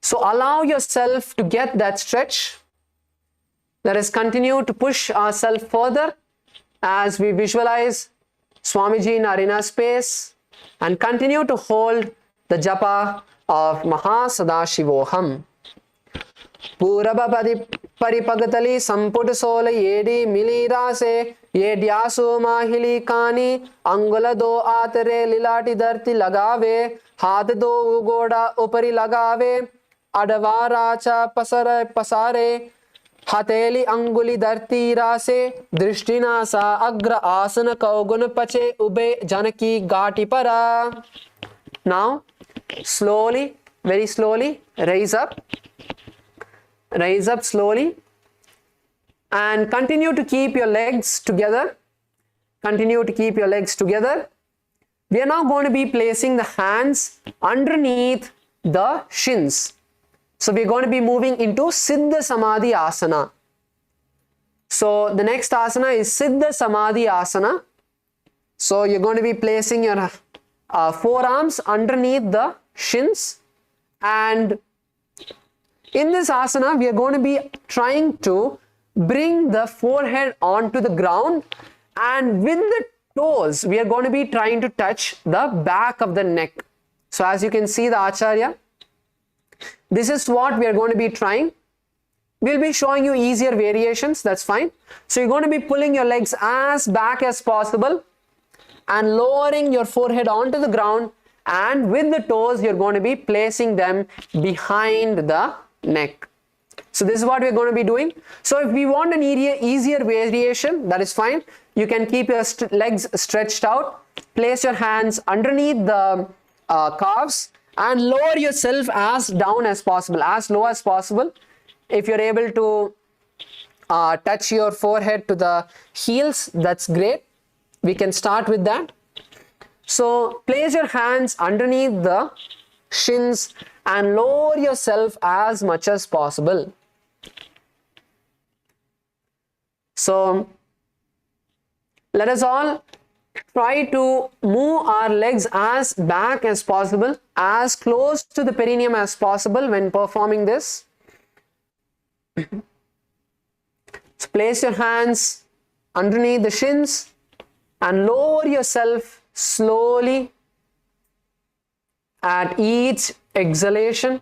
So allow yourself to get that stretch. Let us continue to push ourselves further as we visualize Swamiji in our inner space and continue to hold the japa of Mahasadashivoham. Purabha Paripagatali Samput Sola Yedi Milirase Yedyasu Mahili Kani Angula do Atere Lilati Darti Lagave Hat do Ugoda Upari Lagave Adavaracha Pasare हथेली अंगुली धरती रासे दृष्टिनासा अग्र आसन कौगुन पचे ube जनकी घाटी परा. Now slowly, very slowly raise up slowly and continue to keep your legs together. Continue to keep your legs together. We are now going to be placing the hands underneath the shins. So we are going to be moving into Siddha Samadhi Asana. So the next asana is Siddha Samadhi Asana. So you're going to be placing your forearms underneath the shins, and in this asana we are going to be trying to bring the forehead onto the ground, and with the toes we are going to be trying to touch the back of the neck. So as you can see the Acharya, this is what we are going to be trying. We'll be showing you easier variations, that's fine. So you're going to be pulling your legs as back as possible and lowering your forehead onto the ground, and with the toes you're going to be placing them behind the neck. So this is what we're going to be doing. So if we want an easier variation, that is fine. You can keep your legs stretched out, place your hands underneath the calves and lower yourself as down as possible, as low as possible. If you're able to touch your forehead to the heels, that's great. We can start with that. So place your hands underneath the shins and lower yourself as much as possible. So let us all try to move our legs as back as possible, as close to the perineum as possible when performing this. So place your hands underneath the shins and lower yourself slowly at each exhalation.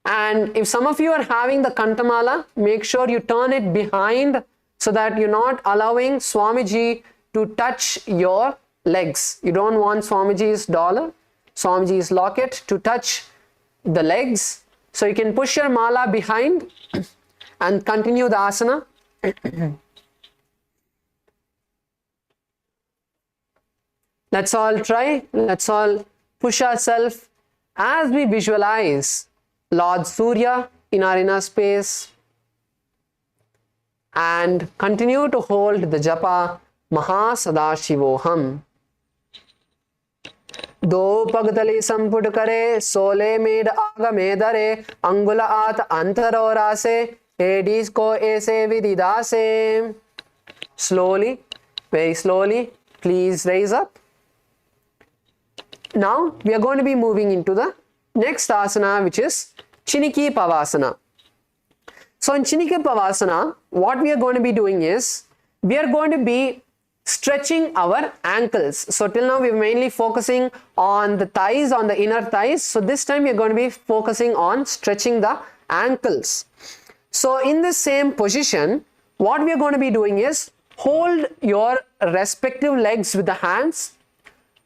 And if some of you are having the Kantamala, make sure you turn it behind so that you're not allowing Swamiji to touch your legs. You don't want Swamiji's dollar, Swamiji's locket to touch the legs. So you can push your mala behind and continue the asana. Let's all try. Let's all push ourselves as we visualize Lord Surya in our inner space and continue to hold the japa Maha Sadashivoham. दो पगतली संपुट करे सोले made आग में धरे अंगुल आत अंतर और आसे एडीस को ऐसे विदिदासे. Slowly, very slowly, please raise up. Now we are going to be moving into the next asana, which is Chiniki Pavasana. So in Chiniki Pavasana, what we are going to be doing is we are going to be stretching our ankles. So till now we are mainly focusing on the thighs, on the inner thighs. So this time we are going to be focusing on stretching the ankles. So in the same position, what we are going to be doing is hold your respective legs with the hands,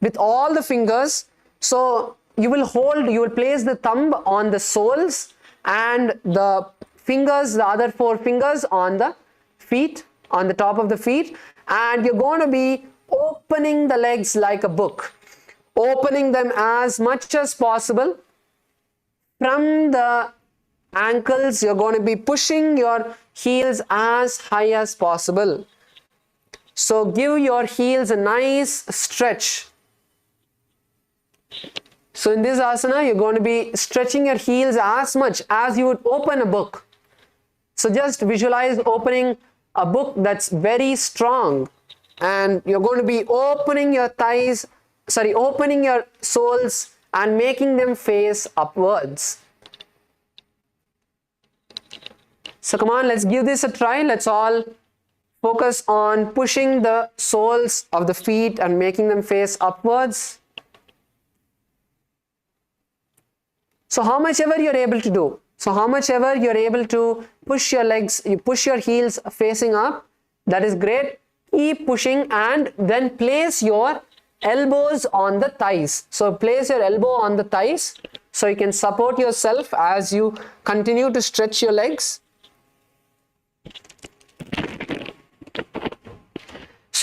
with all the fingers. So you will place the thumb on the soles and the fingers, the other 4 fingers on the feet, on the top of the feet, and you're going to be opening the legs like a book, opening them as much as possible. From the ankles, you're going to be pushing your heels as high as possible. So give your heels a nice stretch. So in this asana, you're going to be stretching your heels as much as you would open a book. So just visualize opening a book that's very strong, and you're going to be opening your opening your soles and making them face upwards. So come on, let's give this a try. Let's all focus on pushing the soles of the feet and making them face upwards. So how much ever you're able to do. So how much ever you're able to push your legs, you push your heels facing up, that is great. Keep pushing and then place your elbows on the thighs. So place your elbow on the thighs so you can support yourself as you continue to stretch your legs.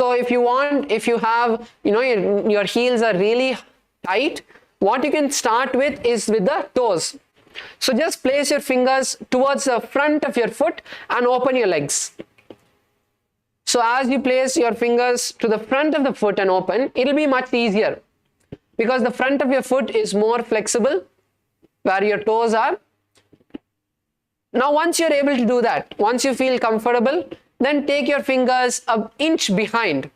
So if you have, your heels are really tight, what you can start with is with the toes. So just place your fingers towards the front of your foot and open your legs. So as you place your fingers to the front of the foot and open, it'll be much easier because the front of your foot is more flexible where your toes are. Now once you're able to do that, once you feel comfortable, then take your fingers an inch behind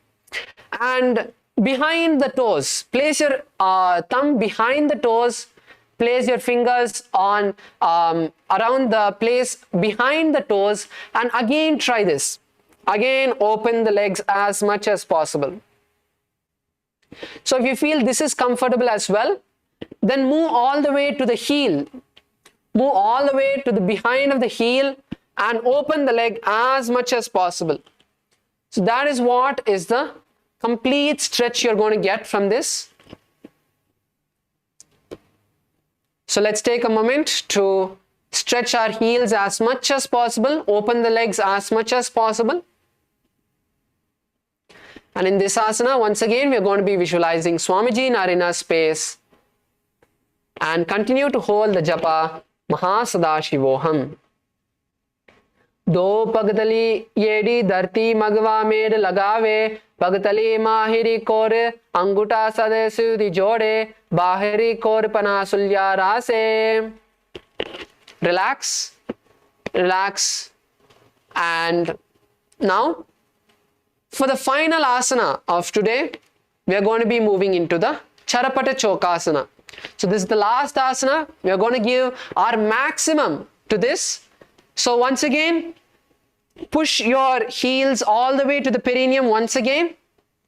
and behind the toes. Place your thumb behind the toes. Place your fingers on around the place behind the toes and again try this. Again open the legs as much as possible. So if you feel this is comfortable as well, then move all the way to the heel. Move all the way to the behind of the heel and open the leg as much as possible. So that is what is the complete stretch you're going to get from this. So let's take a moment to stretch our heels as much as possible, open the legs as much as possible. And in this asana, once again, we are going to be visualizing Swamiji in our inner space and continue to hold the japa Mahasadashivoham. Do pagtali yedi dharti magwa med lagave, pagtali mahiri kore anguta sadesu di jode, bahiri kore panasulya rase. Relax, relax, and now for the final asana of today, we are going to be moving into the Charapata Chokasana. So this is the last asana. We are going to give our maximum to this. So once again, push your heels all the way to the perineum once again.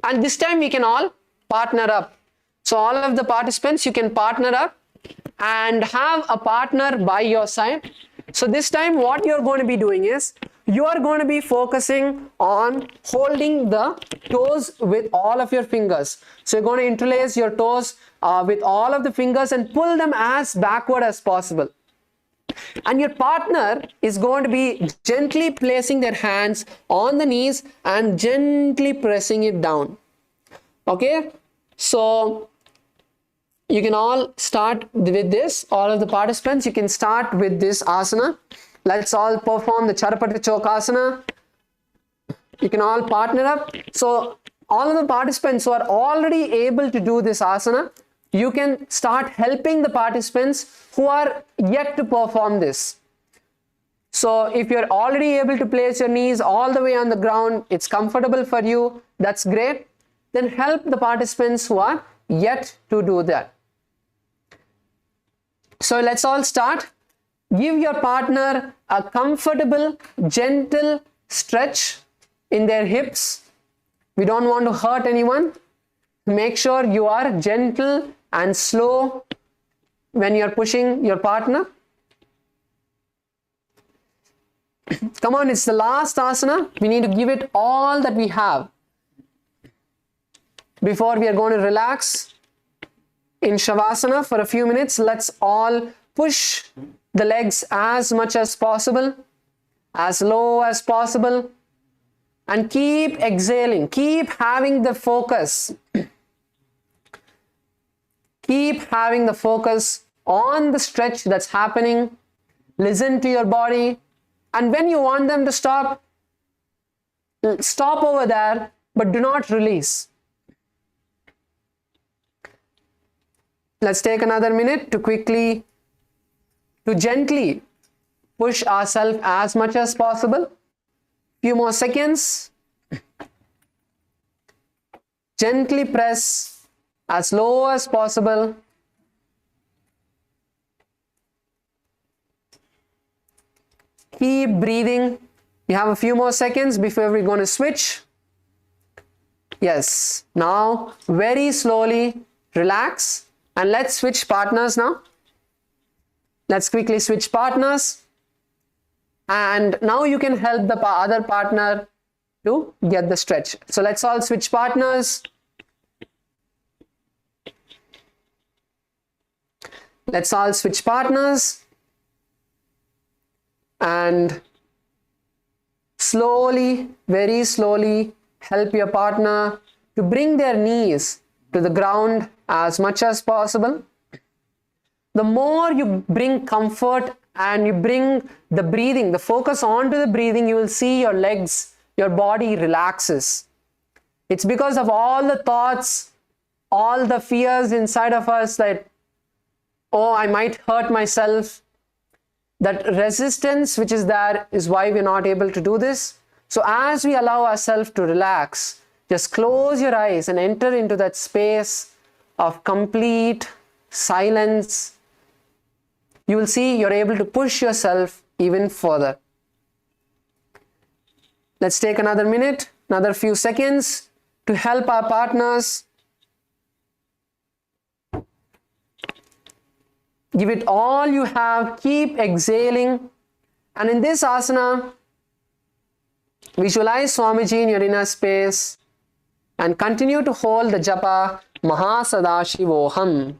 And this time we can all partner up. So all of the participants, you can partner up and have a partner by your side. So this time what you're going to be doing is, you are going to be focusing on holding the toes with all of your fingers. So you're going to interlace your toes with all of the fingers and pull them as backward as possible. And your partner is going to be gently placing their hands on the knees and gently pressing it down. Okay? So you can all start with this. All of the participants, you can start with this asana. Let's all perform the Charapata Chokasana. You can all partner up. So all of the participants who are already able to do this asana, you can start helping the participants who are yet to perform this. So if you're already able to place your knees all the way on the ground, it's comfortable for you, that's great. Then help the participants who are yet to do that. So let's all start. Give your partner a comfortable, gentle stretch in their hips. We don't want to hurt anyone. Make sure you are gentle and slow when you're pushing your partner. Come on, it's the last asana. We need to give it all that we have before we are going to relax in Shavasana for a few minutes. Let's all push the legs as much as possible, as low as possible, and keep exhaling. Keep having the focus. Keep having the focus on the stretch that's happening. Listen to your body. And when you want them to stop, stop over there, but do not release. Let's take another minute to gently push ourselves as much as possible. Few more seconds. Gently press as low as possible. Keep breathing. We have a few more seconds before we're going to switch. Yes. Now, very slowly relax and let's switch partners now. Let's quickly switch partners. And now you can help the other partner to get the stretch. So let's all switch partners. Let's all switch partners. And slowly, very slowly, help your partner to bring their knees to the ground as much as possible. The more you bring comfort and you bring the breathing, the focus onto the breathing, you will see your legs, your body relaxes. It's because of all the thoughts, all the fears inside of us that, oh, I might hurt myself. That resistance which is there is why we're not able to do this. So as we allow ourselves to relax, just close your eyes and enter into that space of complete silence. You will see you're able to push yourself even further. Let's take another minute, another few seconds to help our partners. Give it all you have, keep exhaling. And in this asana, visualize Swamiji in your inner space and continue to hold the japa Mahasadashivoham.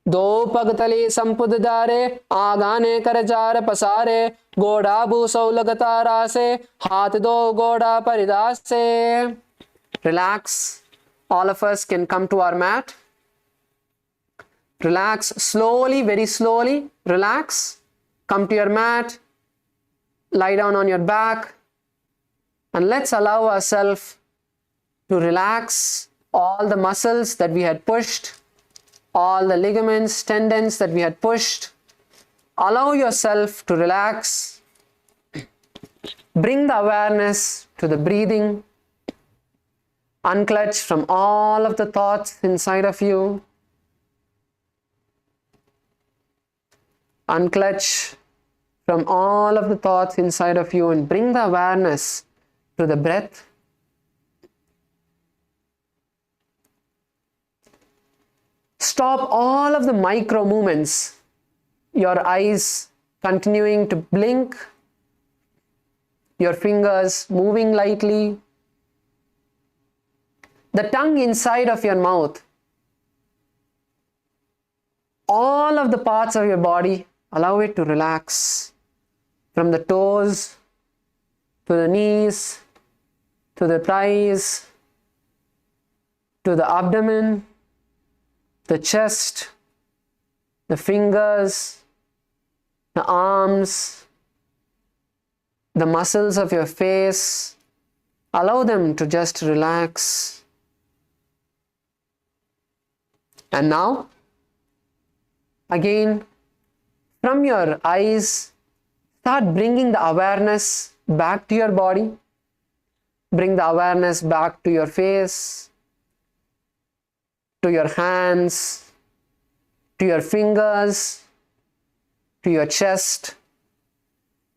दो पगतले संपुदारे आगाने करजार पसारे गोड़ा भूसौ लगतारा से हाथ दो गोड़ा परिदास से. Relax. All of us can come to our mat. Relax slowly, very slowly. Relax. Come to your mat. Lie down on your back. And let's allow ourselves to relax all the muscles that we had pushed, all the ligaments, tendons that we had pushed. Allow yourself to relax. Bring the awareness to the breathing. Unclutch from all of the thoughts inside of you. Unclutch from all of the thoughts inside of you and bring the awareness to the breath. Stop all of the micro movements. Your eyes continuing to blink. Your fingers moving lightly. The tongue inside of your mouth. All of the parts of your body, allow it to relax. From the toes, to the knees, to the thighs, to the abdomen, the chest, the fingers, the arms, the muscles of your face. Allow them to just relax. And now, again, from your eyes, start bringing the awareness back to your body. Bring the awareness back to your face, to your hands, to your fingers, to your chest,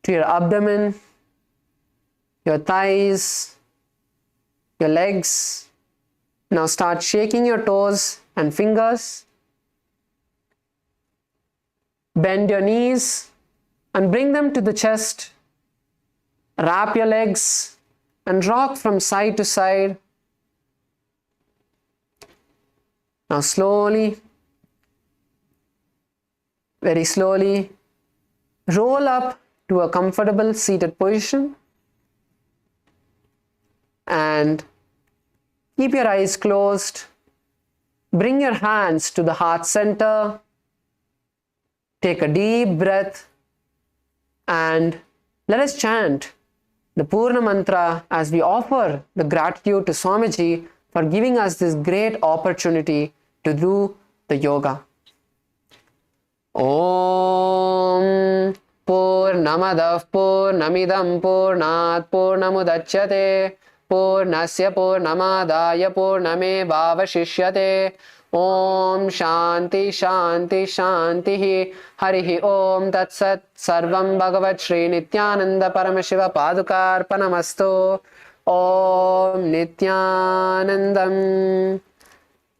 to your abdomen, your thighs, your legs. Now start shaking your toes and fingers. Bend your knees and bring them to the chest. Wrap your legs and rock from side to side. Now slowly, very slowly, roll up to a comfortable seated position and keep your eyes closed. Bring your hands to the heart center. Take a deep breath and let us chant the Purna Mantra as we offer the gratitude to Swamiji for giving us this great opportunity to do the yoga. Om Purnamadav Purnamidam Purnat Purnamudachyate Purnasya Purnamadaya Purnamevavashishyate. Om Shanti Shanti Shanti Harihi Om Tat Sat Sarvam Bhagavat Shri Nithyananda Paramashiva Padukarpanamastu. Om Nithyanandam.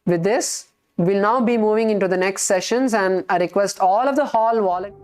With this, we'll now be moving into the next sessions, and I request all of the hall volunteers